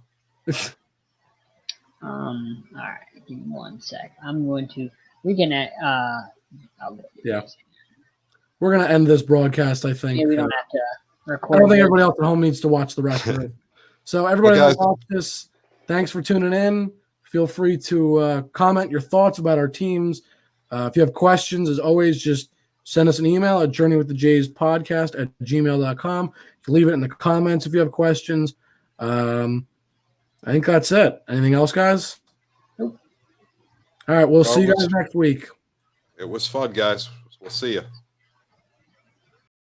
All right, give me 1 sec. I'm going to. We can. Yeah. We're going to end this broadcast, I think. Yeah, we don't have to record. I don't think everybody else at home needs to watch the rest of it. So everybody that watched this, thanks for tuning in. Feel free to comment your thoughts about our teams. If you have questions, as always, just send us an email at journeywiththejayspodcast@gmail.com. You can leave it in the comments if you have questions. I think that's it. Anything else, guys? Nope. All right, we'll see you guys next week. It was fun, guys. We'll see you.